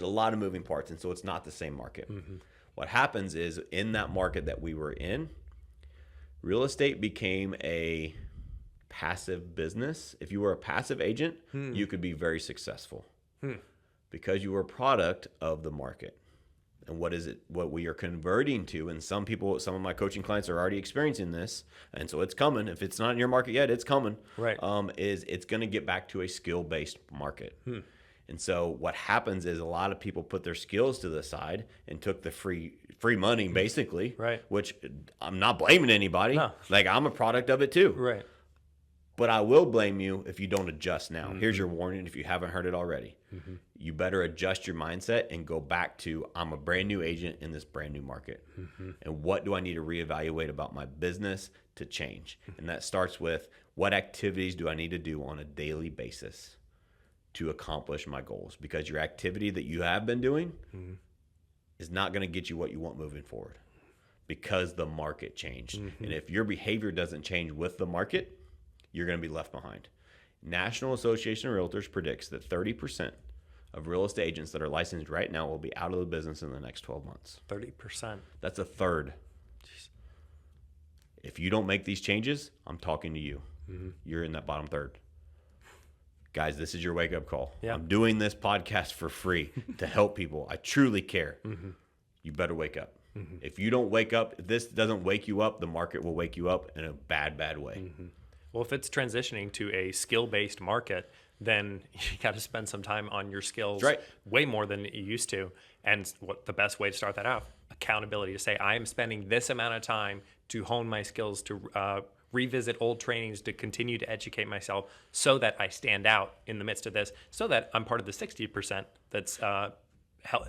a lot of moving parts, and so it's not the same market. What happens is, in that market that we were in, real estate became a passive business. If you were a passive agent, you could be very successful. Because you were a product of the market. And what we are converting to, and some of my coaching clients are already experiencing this, and so it's coming. If it's not in your market yet, it's coming. Right. Is it's going to get back to a skill-based market. And so what happens is a lot of people put their skills to the side and took the free money, basically. Right. Which I'm not blaming anybody. No. Like, I'm a product of it too. Right. But I will blame you if you don't adjust now. Here's your warning if you haven't heard it already. You better adjust your mindset and go back to, I'm a brand new agent in this brand new market. And what do I need to reevaluate about my business to change? And that starts with, what activities do I need to do on a daily basis to accomplish my goals? Because your activity that you have been doing is not going to get you what you want moving forward, because the market changed. And if your behavior doesn't change with the market, you're going to be left behind. National Association of Realtors predicts that 30% of real estate agents that are licensed right now will be out of the business in the next 12 months. 30%. That's a third. Jeez. If you don't make these changes, I'm talking to you. You're in that bottom third. Guys, this is your wake-up call. Yeah. I'm doing this podcast for free to help people. I truly care. You better wake up. If you don't wake up, if this doesn't wake you up, the market will wake you up in a bad, bad way. Well, if it's transitioning to a skill-based market, then you got to spend some time on your skills, way more than you used to. And what the best way to start that out? Accountability, to say, I am spending this amount of time to hone my skills, to revisit old trainings, to continue to educate myself so that I stand out in the midst of this, so that I'm part of the 60% that's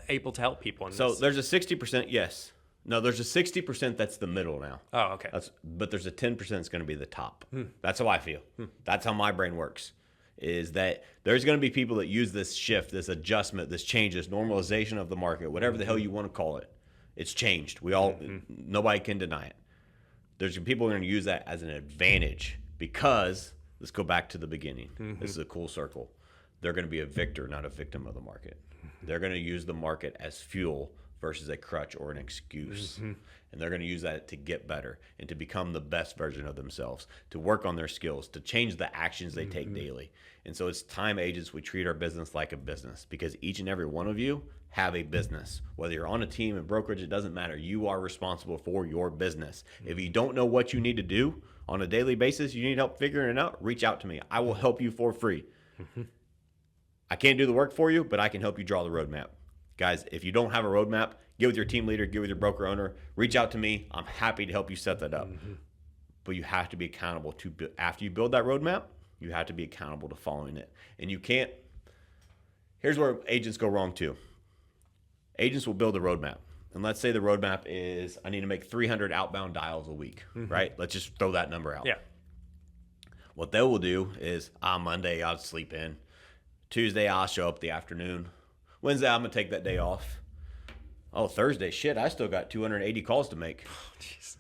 able to help people. So there's a 60%, yes. No, there's a 60% that's the middle now. Oh, okay. But there's a 10% that's going to be the top. That's how I feel. That's how my brain works, is that there's going to be people that use this shift, this adjustment, this change, this normalization of the market, whatever the hell you want to call it. It's changed. We all, nobody can deny it. There's people who are going to use that as an advantage because let's go back to the beginning. This is a cool circle. They're going to be a victor, not a victim of the market. They're going to use the market as fuel versus a crutch or an excuse. And they're going to use that to get better and to become the best version of themselves, to work on their skills, to change the actions they take daily. And so it's time, agents, we treat our business like a business, because each and every one of you have a business. Whether you're on a team in brokerage, it doesn't matter. You are responsible for your business. If you don't know what you need to do on a daily basis, you need help figuring it out, reach out to me. I will help you for free. I can't do the work for you, but I can help you draw the roadmap. Guys, if you don't have a roadmap, get with your team leader, get with your broker owner, reach out to me. I'm happy to help you set that up. But you have to be accountable to, after you build that roadmap, you have to be accountable to following it. And you can't, here's where agents go wrong too. Agents will build a roadmap. And let's say the roadmap is, I need to make 300 outbound dials a week, right? Let's just throw that number out. Yeah. What they will do is, Monday, I'll sleep in. Tuesday, I'll show up the afternoon. Wednesday, I'm going to take that day off. Oh, Thursday, shit, I still got 280 calls to make. Jeez.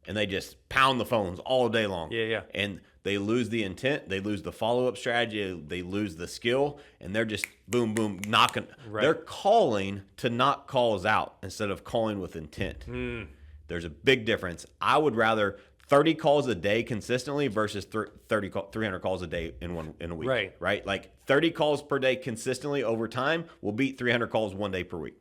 And they just pound the phones all day long. Yeah. And they lose the intent. They lose the follow-up strategy. They lose the skill. And they're just boom, boom, knocking. Right. They're calling to knock calls out instead of calling with intent. There's a big difference. I would rather 30 calls a day consistently versus 300 calls a day in a week. Right? Like 30 calls per day consistently over time will beat 300 calls one day per week.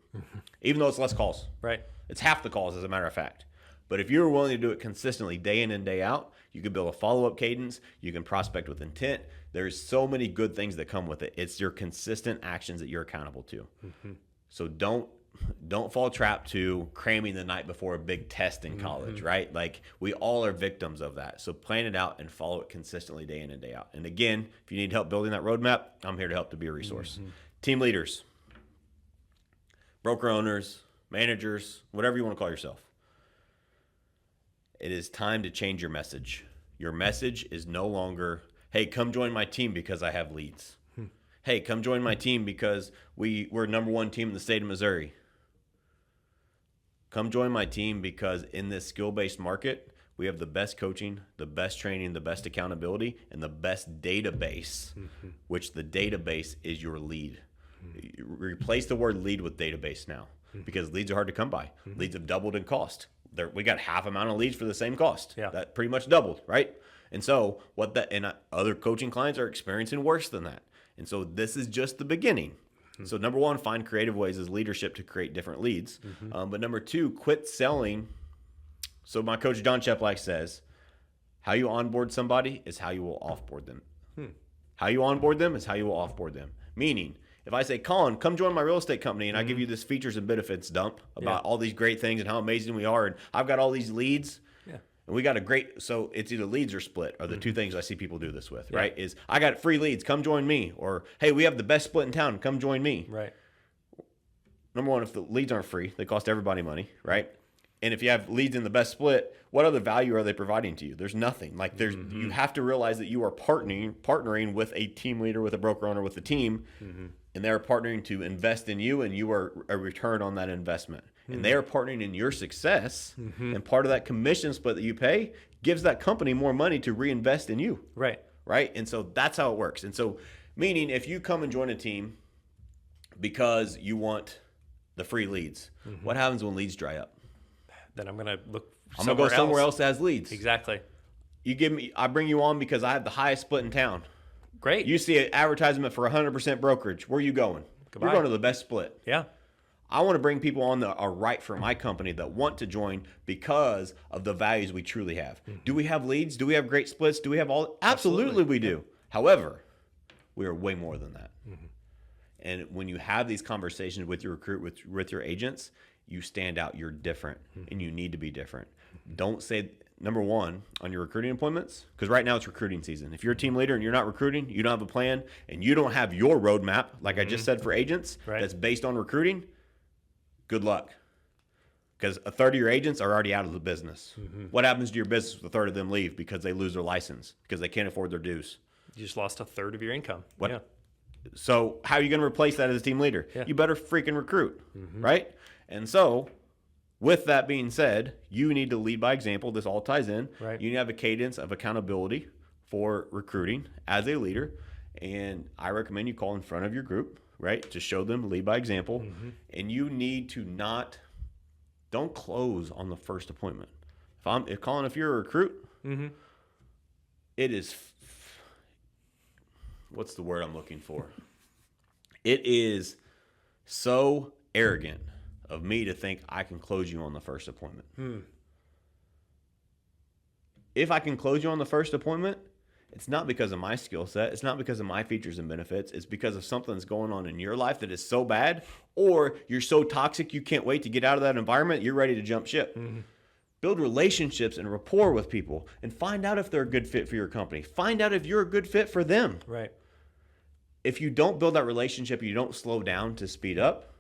Even though it's less calls. Right. It's half the calls, as a matter of fact. But if you're willing to do it consistently day in and day out, you can build a follow-up cadence. You can prospect with intent. There's so many good things that come with it. It's your consistent actions that you're accountable to. So don't fall trapped to cramming the night before a big test in college, right? Like, we all are victims of that. So plan it out and follow it consistently day in and day out. And again, if you need help building that roadmap, I'm here to help, to be a resource. Team leaders, broker owners, managers, whatever you want to call yourself. It is time to change your message. Your message is no longer, hey, come join my team because I have leads. Hey, come join my team because we're number one team in the state of Missouri. Come join my team because in this skill-based market, we have the best coaching, the best training, the best accountability, and the best database, which the database is your lead. Replace the word lead with database now, because leads are hard to come by. Leads have doubled in cost. We got half amount of leads for the same cost. Yeah. That pretty much doubled, right? And so other coaching clients are experiencing worse than that. And so this is just the beginning. So number one, find creative ways as leadership to create different leads. But number two, quit selling. So my coach, John Cheplak, says, how you onboard somebody is how you will offboard them. How you onboard them is how you will offboard them. Meaning, if I say, Colin, come join my real estate company, and I give you this features and benefits dump about all these great things and how amazing we are, and I've got all these leads, and we got a great, so it's either leads or split are the two things I see people do this with, right? Is I got free leads, come join me, or hey, we have the best split in town, come join me. Right. Number one, if the leads aren't free, they cost everybody money, right? And if you have leads in the best split, what other value are they providing to you? There's nothing. Like you have to realize that you are partnering with a team leader, with a broker owner, with a team, and they're partnering to invest in you, and you are a return on that investment. And they are partnering in your success, and part of that commission split that you pay gives that company more money to reinvest in you. Right. Right? And so that's how it works. And so, meaning if you come and join a team because you want the free leads, what happens when leads dry up? Then I'm going to look I'm going to go somewhere else that has leads. Exactly. I bring you on because I have the highest split in town. Great. You see an advertisement for 100% brokerage. Where are you going? Goodbye. You're going to the best split. Yeah. I want to bring people on that are right for my company that want to join because of the values we truly have. Do we have leads? Do we have great splits? Do we have all? Absolutely we do. However, we are way more than that. And when you have these conversations with your with your agents, you stand out. You're different, and you need to be different. Don't say, number one, on your recruiting appointments, because right now it's recruiting season. If you're a team leader and you're not recruiting, you don't have a plan, and you don't have your roadmap, like I just said for agents, that's based on recruiting, good luck. Because a third of your agents are already out of the business. What happens to your business if a third of them leave because they lose their license, because they can't afford their dues? You just lost a third of your income. What? Yeah. So how are you going to replace that as a team leader? You better freaking recruit, right? And so with that being said, you need to lead by example. This all ties in. Right. You need to have a cadence of accountability, for recruiting as a leader, and I recommend you call in front of your group, right, to show them, lead by example. And you need to don't close on the first appointment. If you're a recruit, it is, what's the word I'm looking for? It is so arrogant of me to think I can close you on the first appointment. If I can close you on the first appointment, it's not because of my skill set. It's not because of my features and benefits. It's because of something that's going on in your life that is so bad, or you're so toxic you can't wait to get out of that environment. You're ready to jump ship. Build relationships and rapport with people and find out if they're a good fit for your company. Find out if you're a good fit for them. Right. If you don't build that relationship, you don't slow down to speed up,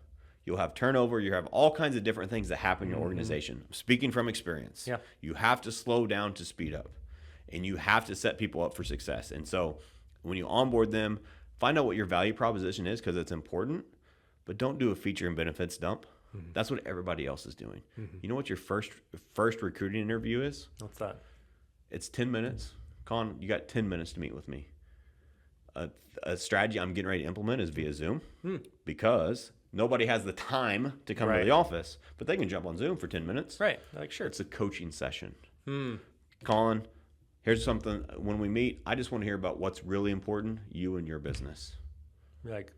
you'll have turnover. You have all kinds of different things that happen in your organization. Speaking from experience, you have to slow down to speed up, and you have to set people up for success. And so when you onboard them, find out what your value proposition is, because it's important, but don't do a feature and benefits dump. That's what everybody else is doing. You know what your first recruiting interview is? What's that? It's 10 minutes. Colin, you got 10 minutes to meet with me. A strategy I'm getting ready to implement is via Zoom, because nobody has the time to come to the office, but they can jump on Zoom for 10 minutes. Right. Like, sure. It's a coaching session. Colin, here's something. When we meet, I just want to hear about what's really important, you and your business. You're like,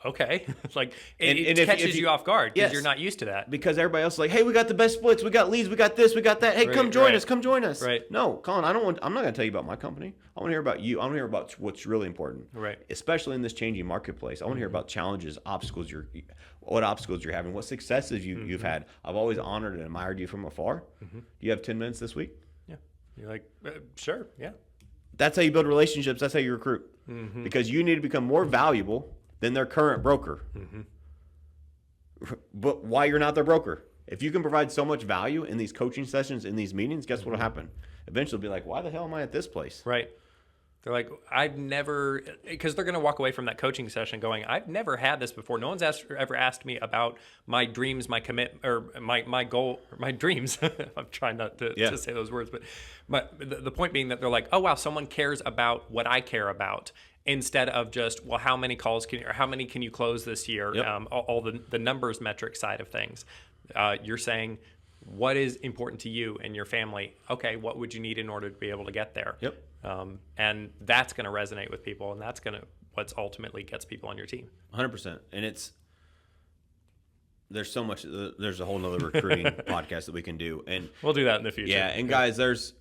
okay. It's like, it catches you off guard because you're not used to that. Because everybody else is like, hey, we got the best splits, we got leads, we got this, we got that. Hey, come join us. Right. No, Colin, I'm not going to tell you about my company. I want to hear about you. I want to hear about what's really important. Right. Especially in this changing marketplace. I want to hear about challenges, what obstacles you're having, what successes you've had. I've always honored and admired you from afar. Do you have 10 minutes this week? Yeah. You're like, sure. Yeah. That's how you build relationships. That's how you recruit. Because you need to become more valuable than their current broker. But why you're not their broker? If you can provide so much value in these coaching sessions, in these meetings, guess what will happen? Eventually be like, why the hell am I at this place? Right. They're like, I've never, because they're going to walk away from that coaching session going, I've never had this before. No one's ever asked me about my dreams, my commit, or my goal, or my dreams. I'm trying not to say those words, but the point being that they're like, oh wow, someone cares about what I care about, instead of just, well, how many calls or how many can you close this year? All the numbers metric side of things. You're saying, what is important to you and your family? Okay, what would you need in order to be able to get there? And that's going to resonate with people, and that's going to what's ultimately gets people on your team. 100%. And there's so much. There's a whole nother recruiting podcast that we can do, and we'll do that in the future. Yeah, and guys, there's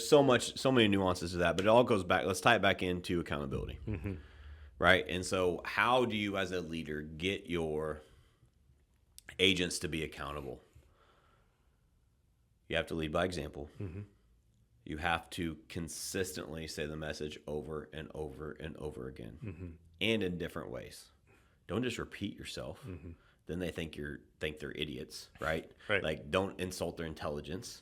so many nuances to that, but it all goes back. Let's tie it back into accountability, right? And so, how do you, as a leader, get your agents to be accountable? You have to lead by example. You have to consistently say the message over and over and over again, and in different ways. Don't just repeat yourself. Then they think they're idiots, right? Like, don't insult their intelligence.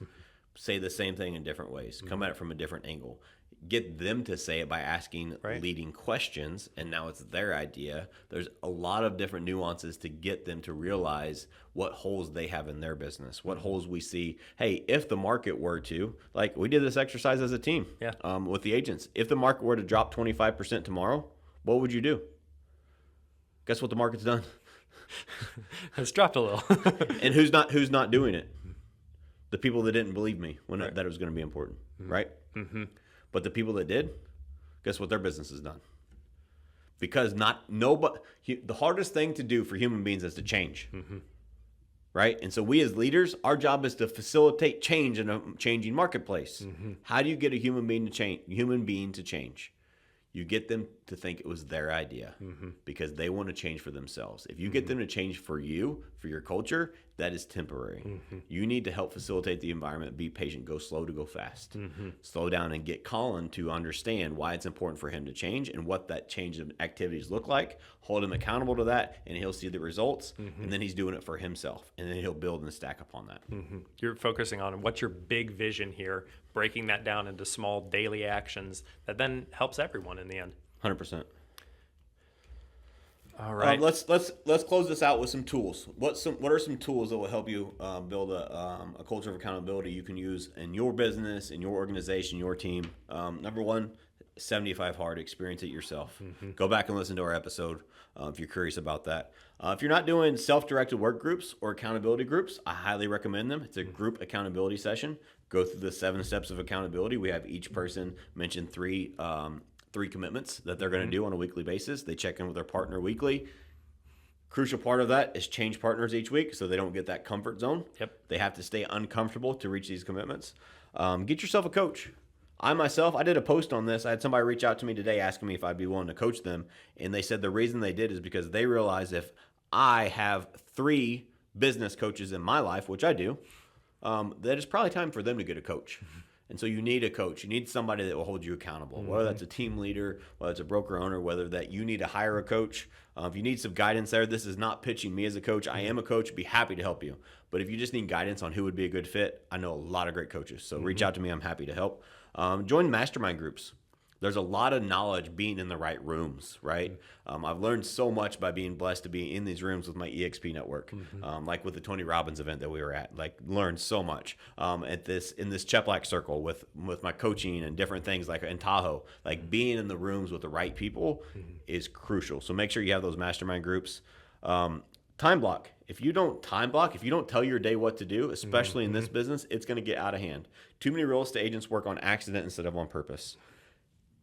Say the same thing in different ways. Come at it from a different angle. Get them to say it by asking leading questions, and now it's their idea. There's a lot of different nuances to get them to realize what holes they have in their business, what holes we see. Hey, if the market were to, like we did this exercise as a team with the agents, if the market were to drop 25% tomorrow, what would you do? Guess what the market's done? It's dropped a little. And who's not doing it? The people that didn't believe me when that it was going to be important, right? But the people that did, guess what their business has done? Because the hardest thing to do for human beings is to change, right? And so we as leaders, our job is to facilitate change in a changing marketplace. How do you get a human being to change? You get them to think it was their idea because they want to change for themselves. If you get them to change for you, for your culture, that is temporary. You need to help facilitate the environment, be patient, go slow to go fast. Slow down and get Colin to understand why it's important for him to change and what that change of activities look like. Hold him accountable to that, and he'll see the results, and then he's doing it for himself, and then he'll build and stack upon that. You're focusing on what's your big vision here, breaking that down into small daily actions that then helps everyone in the end. 100%. All right. Let's close this out with some tools. What are some tools that will help you build a culture of accountability you can use in your business, in your organization, your team? Number one, 75 hard. Experience it yourself. Go back and listen to our episode if you're curious about that. If you're not doing self-directed work groups or accountability groups, I highly recommend them. It's a group accountability session. Go through the 7 steps of accountability. We have each person mention three commitments that they're going to do on a weekly basis. They check in with their partner weekly. Crucial part of that is change partners each week so they don't get that comfort zone. Yep. They have to stay uncomfortable to reach these commitments. Get yourself a coach. I did a post on this. I had somebody reach out to me today asking me if I'd be willing to coach them. And they said the reason they did is because they realized if I have 3 business coaches in my life, which I do, that it's probably time for them to get a coach. And so you need a coach. You need somebody that will hold you accountable, whether that's a team leader, whether it's a broker owner, whether that you need to hire a coach. If you need some guidance there, this is not pitching me as a coach. I am a coach. Be happy to help you. But if you just need guidance on who would be a good fit, I know a lot of great coaches. So reach out to me. I'm happy to help. Join mastermind groups. There's a lot of knowledge being in the right rooms, right? I've learned so much by being blessed to be in these rooms with my EXP network, like with the Tony Robbins event that we were at. Like, learned so much in this Cheplack circle with my coaching and different things, like in Tahoe. Like, being in the rooms with the right people is crucial. So make sure you have those mastermind groups. Time block. If you don't tell your day what to do, especially in this business, it's going to get out of hand. Too many real estate agents work on accident instead of on purpose.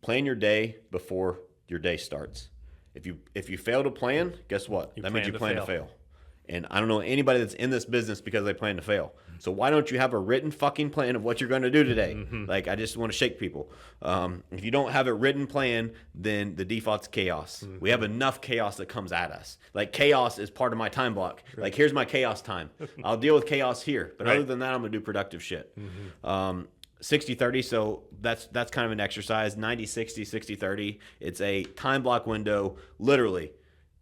Plan your day before your day starts. If you fail to plan, guess what? That means you plan to fail. And I don't know anybody that's in this business because they plan to fail. So why don't you have a written fucking plan of what you're going to do today? Like, I just want to shake people. If you don't have a written plan, then the default's chaos. We have enough chaos that comes at us. Like, chaos is part of my time block. Like, here's my chaos time. I'll deal with chaos here. But other than that, I'm going to do productive shit. 60-30, so that's kind of an exercise. 90-60, 60-30. It's a time block window. Literally,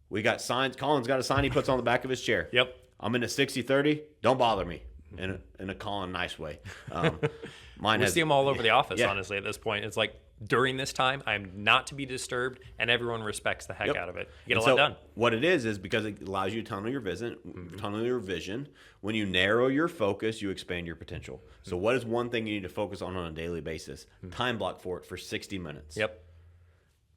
we got signs. Colin's got a sign he puts on the back of his chair. Yep. I'm in a 60-30. Don't bother me. In a Colin nice way. We see them all over the office, honestly, at this point. It's like, during this time, I'm not to be disturbed, and everyone respects the heck out of it. You get a lot done. What it is because it allows you to tunnel your vision. When you narrow your focus, you expand your potential. So what is one thing you need to focus on a daily basis? Time block for it for 60 minutes. Yep.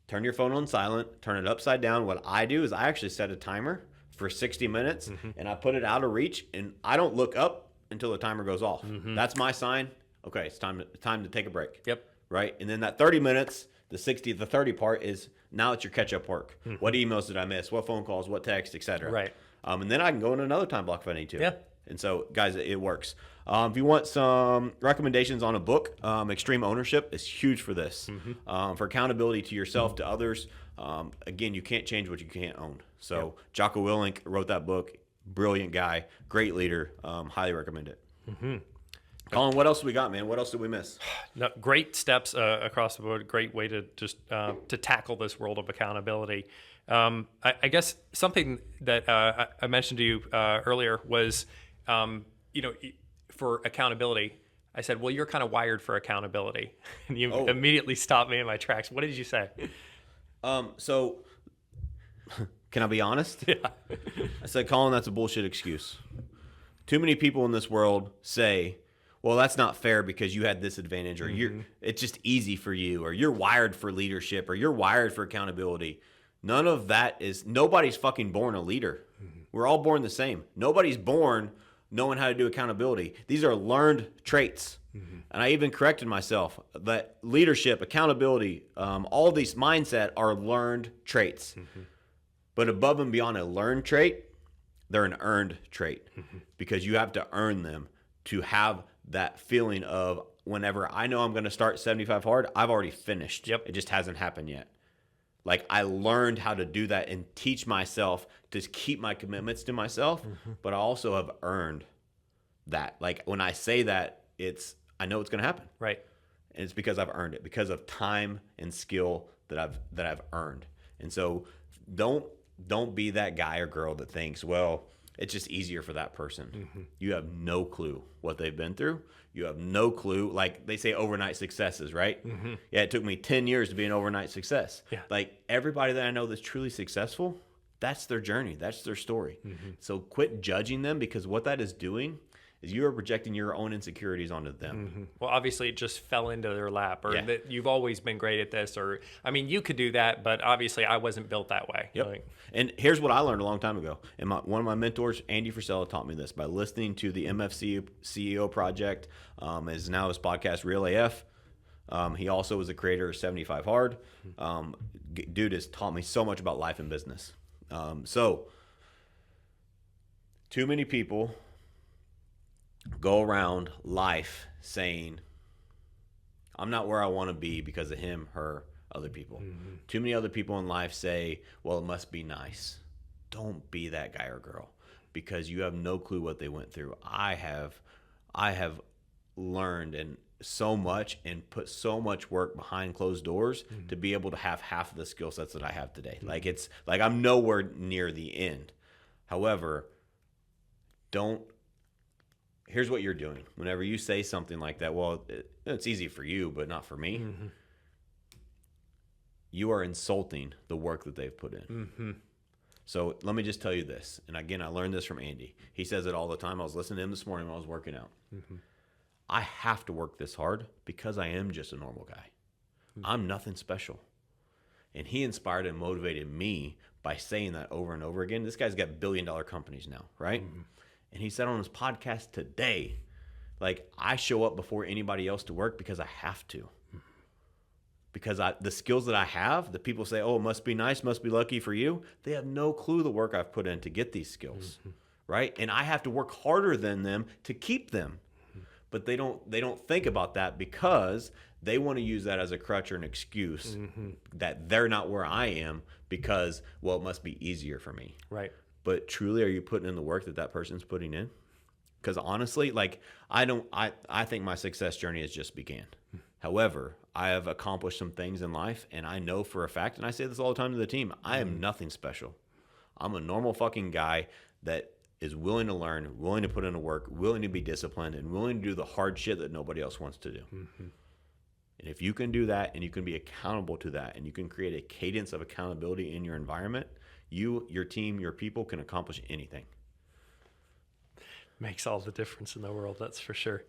Turn your phone on silent. Turn it upside down. What I do is I actually set a timer for 60 minutes, and I put it out of reach, and I don't look up until the timer goes off. That's my sign. Okay, it's time to take a break. Yep. Right? And then that 30 minutes, the 30 part is now it's your catch-up work. What emails did I miss? What phone calls? What text, etc. Right. And then I can go in another time block if I need to. Yeah. And so, guys, it works. If you want some recommendations on a book, Extreme Ownership is huge for this. For accountability to yourself, to others. Again, you can't change what you can't own. So Jocko Willink wrote that book. Brilliant guy. Great leader. Highly recommend it. Colin, what else we got, man? What else did we miss? No, great steps across the board. Great way to just to tackle this world of accountability. I guess something that I mentioned to you earlier was, for accountability, I said, well, you're kind of wired for accountability. And you immediately stopped me in my tracks. What did you say? So, can I be honest? Yeah. I said, Colin, that's a bullshit excuse. Too many people in this world say, well, that's not fair because you had this advantage, or it's just easy for you, or you're wired for leadership, or you're wired for accountability. None of that nobody's fucking born a leader. We're all born the same. Nobody's born knowing how to do accountability. These are learned traits. And I even corrected myself that leadership, accountability, all these mindset are learned traits. But above and beyond a learned trait, they're an earned trait because you have to earn them to have that feeling of whenever I know I'm going to start 75 hard, I've already finished. Yep. It just hasn't happened yet. Like, I learned how to do that and teach myself to keep my commitments to myself, but I also have earned that. Like, when I say that, I know it's going to happen. Right. And it's because I've earned it, because of time and skill that I've earned. And so don't be that guy or girl that thinks, well, it's just easier for that person. You have no clue what they've been through. You have no clue. Like, they say overnight successes, right? Yeah, it took me 10 years to be an overnight success. Yeah. Like, everybody that I know that's truly successful That's their journey. That's their story. So quit judging them, because what that is doing is you are projecting your own insecurities onto them. Well, obviously it just fell into their lap, or Yeah. that you've always been great at this, or, I mean, you could do that, but obviously I wasn't built that way. Yep. Like, And here's what I learned a long time ago. And one of my mentors, Andy Frisella, taught me this by listening to the MFC CEO Project, is now his podcast, Real AF. He also was the creator of 75 Hard. Dude has taught me so much about life and business. So too many people go around life saying, I'm not where I want to be because of him, her, other people. Too many other people in life say, well, it must be nice. Don't be that guy or girl, because you have no clue what they went through. I have learned and so much and put so much work behind closed doors to be able to have half of the skill sets that I have today. Like, it's like I'm nowhere near the end. However, here's what you're doing. Whenever you say something like that, well, it's easy for you, but not for me. You are insulting the work that they've put in. So let me just tell you this. And again, I learned this from Andy. He says it all the time. I was listening to him this morning when I was working out. I have to work this hard because I am just a normal guy. I'm nothing special. And he inspired and motivated me by saying that over and over again. This guy's got billion-dollar companies now, right? And he said on his podcast today, like, I show up before anybody else to work because I have to. Because the skills that I have, the people say, oh, it must be nice, must be lucky for you. They have no clue the work I've put in to get these skills, right? And I have to work harder than them to keep them. But they don't think about that, because they want to use that as a crutch or an excuse that they're not where I am because, well, it must be easier for me. right. But truly, are you putting in the work that person's putting in? Because honestly, like, I think my success journey has just began. However, I have accomplished some things in life, and I know for a fact, and I say this all the time to the team, I am nothing special. I'm a normal fucking guy that is willing to learn, willing to put in the work, willing to be disciplined, and willing to do the hard shit that nobody else wants to do. And if you can do that, and you can be accountable to that, and you can create a cadence of accountability in your environment, you, your team, your people can accomplish anything. Makes all the difference in the world, that's for sure.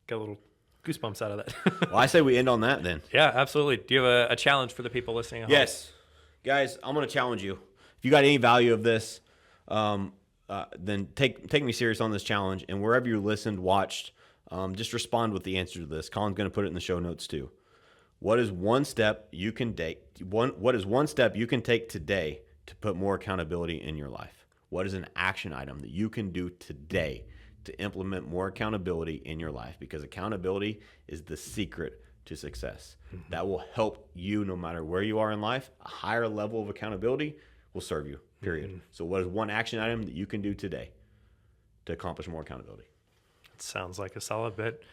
Got a little goosebumps out of that. Well, I say we end on that then. Yeah, absolutely. Do you have a challenge for the people listening at home? Yes. Guys, I'm going to challenge you. If you got any value of this, then take me serious on this challenge. And wherever you listened, watched, just respond with the answer to this. Colin's going to put it in the show notes too. What is one step you can take? What is one step you can take today to put more accountability in your life? What is an action item that you can do today to implement more accountability in your life? Because accountability is the secret to success. That will help you no matter where you are in life. A higher level of accountability will serve you, period. So what is one action item that you can do today to accomplish more accountability? It sounds like a solid bit.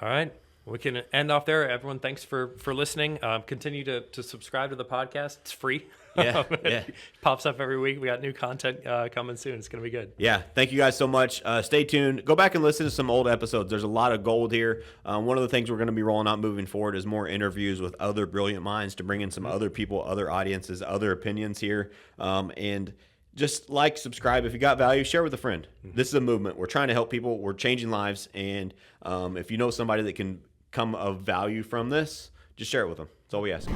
All right. We can end off there. Everyone, thanks for listening. Continue to subscribe to the podcast. It's free. Yeah, It pops up every week. We got new content coming soon. It's going to be good. Yeah, thank you guys so much. Stay tuned. Go back and listen to some old episodes. There's a lot of gold here. One of the things we're going to be rolling out moving forward is more interviews with other brilliant minds to bring in some other people, other audiences, other opinions here. And just like, subscribe. If you got value, share with a friend. This is a movement. We're trying to help people. We're changing lives. And if you know somebody that can come of value from this, just share it with them. That's all we ask.